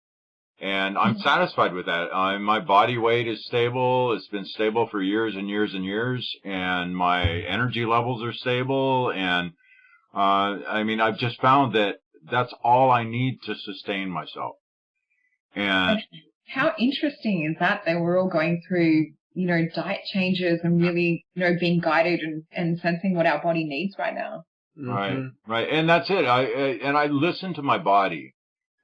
and I'm satisfied with that. My body weight is stable. It's been stable for years and years and years, and my energy levels are stable. And I mean, I've just found that that's all I need to sustain myself. And how interesting is that we're all going through, diet changes and really, being guided and sensing what our body needs right now. Right, right. And that's it. I listen to my body.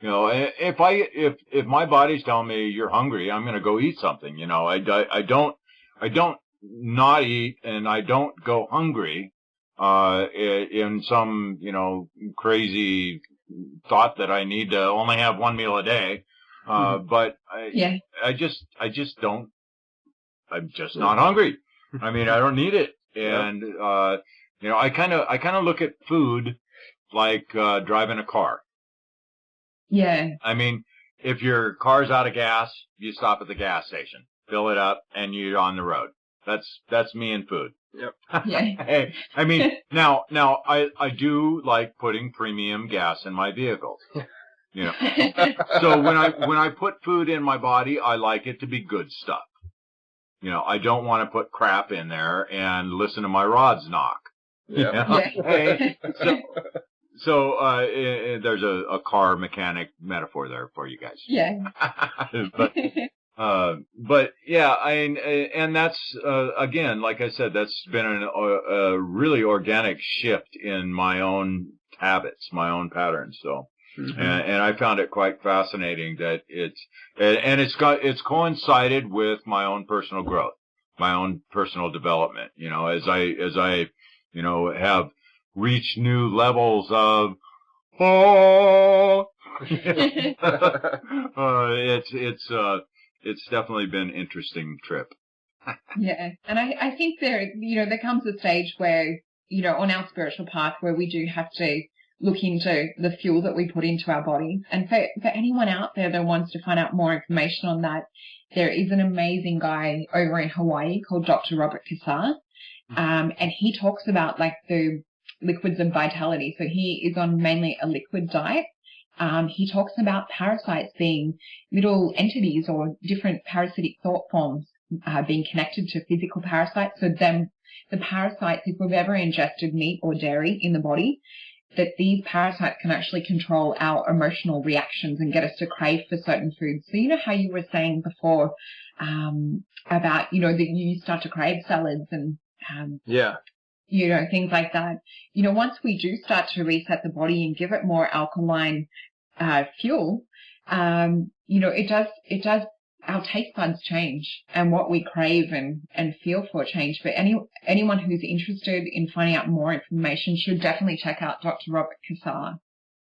If my body's telling me you're hungry, I'm going to go eat something. I don't not eat, and I don't go hungry in some, crazy thought that I need to only have one meal a day. But I just don't, I'm just not hungry. I mean, I don't need it. And, I kind of look at food like driving a car. Yeah. I mean, if your car's out of gas, you stop at the gas station, fill it up, and you're on the road. That's me and food. Yep. Yeah. I mean, now I do like putting premium gas in my vehicles. So when I put food in my body, I like it to be good stuff. I don't want to put crap in there and listen to my rods knock. Yeah. So there's a car mechanic metaphor there for you guys. Yeah. But yeah, and that's again, like I said, that's been a really organic shift in my own habits, my own patterns. So, and I found it quite fascinating that it's coincided with my own personal growth, my own personal development. As I have reached new levels of it's definitely been an interesting trip. Yeah. And I think there comes a stage where, on our spiritual path where we do have to look into the fuel that we put into our body. And for anyone out there that wants to find out more information on that, there is an amazing guy over in Hawaii called Dr. Robert Kassar. And he talks about like the liquids of vitality. So he is on mainly a liquid diet. He talks about parasites being little entities or different parasitic thought forms being connected to physical parasites. So the parasites, if we've ever ingested meat or dairy in the body, that these parasites can actually control our emotional reactions and get us to crave for certain foods. So how you were saying before about, that you start to crave salads and things like that. Once we do start to reset the body and give it more alkaline fuel, it does, our taste buds change and what we crave and feel for change. But anyone who's interested in finding out more information should definitely check out Dr. Robert Kassar.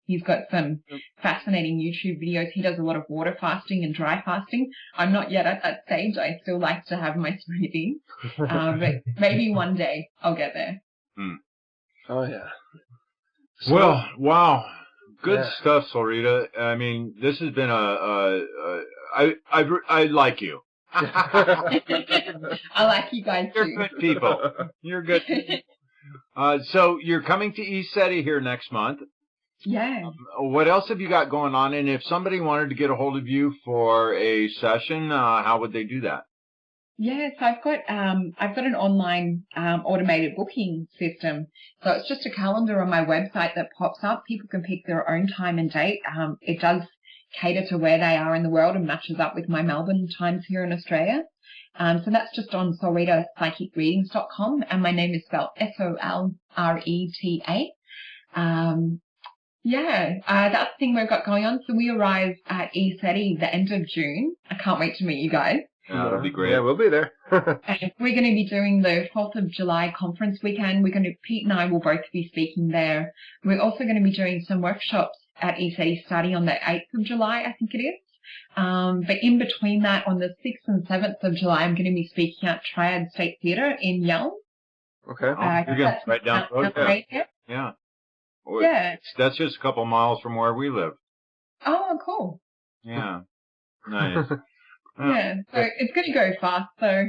He's got some fascinating YouTube videos. He does a lot of water fasting and dry fasting. I'm not yet at that stage. I still like to have my smoothie. But maybe one day I'll get there. Oh, yeah. So, well, wow. Good stuff, Solreta. I mean, this has been I like you. I like you guys too. You're good people. You're good. So you're coming to ECETI here next month. Yeah. What else have you got going on? And if somebody wanted to get a hold of you for a session, how would they do that? Yes, I've got an online automated booking system. So it's just a calendar on my website that pops up. People can pick their own time and date. It does cater to where they are in the world and matches up with my Melbourne times here in Australia. So that's just on solretapsychicreadings.com, and my name is spelled Solreta. That's the thing we've got going on. So we arrive at ECETI the end of June. I can't wait to meet you guys. Yeah, that'll be great. Yeah, we'll be there. And we're going to be doing the 4th of July conference weekend. Pete and I will both be speaking there. We're also going to be doing some workshops at ECETI starting on the 8th of July, I think it is. But in between that, on the 6th and 7th of July, I'm going to be speaking at Triad State Theatre in Yelm. Okay. You're going right down the road there. Yeah. Well, yeah. That's just a couple miles from where we live. Oh, cool. Yeah. Nice. Yeah, so it's going to go fast. So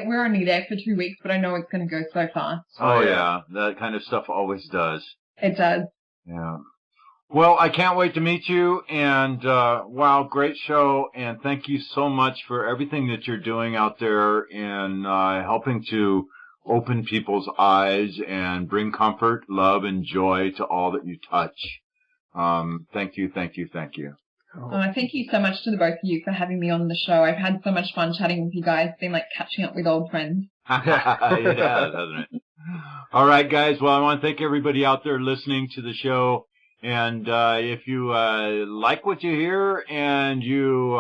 we're only there for 2 weeks, but I know it's going to go so fast. Oh, yeah. That kind of stuff always does. It does. Yeah. Well, I can't wait to meet you. And, wow, great show. And thank you so much for everything that you're doing out there in helping to open people's eyes and bring comfort, love, and joy to all that you touch. Thank you, thank you, thank you. Thank you so much to the both of you for having me on the show. I've had so much fun chatting with you guys. It's been like catching up with old friends. It has, hasn't it? All right, guys. Well, I want to thank everybody out there listening to the show. And if you like what you hear and you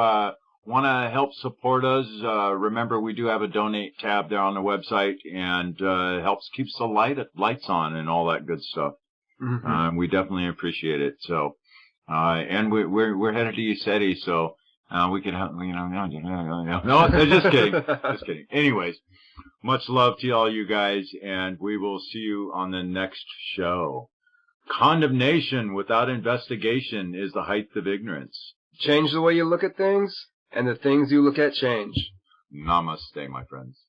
want to help support us, remember we do have a donate tab there on the website, and helps keeps the lights on and all that good stuff. Mm-hmm. We definitely appreciate it. So. And we're headed to ECETI, so we can help. No, just kidding, just kidding. Anyways, much love to all you guys, and we will see you on the next show. Condemnation without investigation is the height of ignorance. Change the way you look at things, and the things you look at change. Namaste, my friends.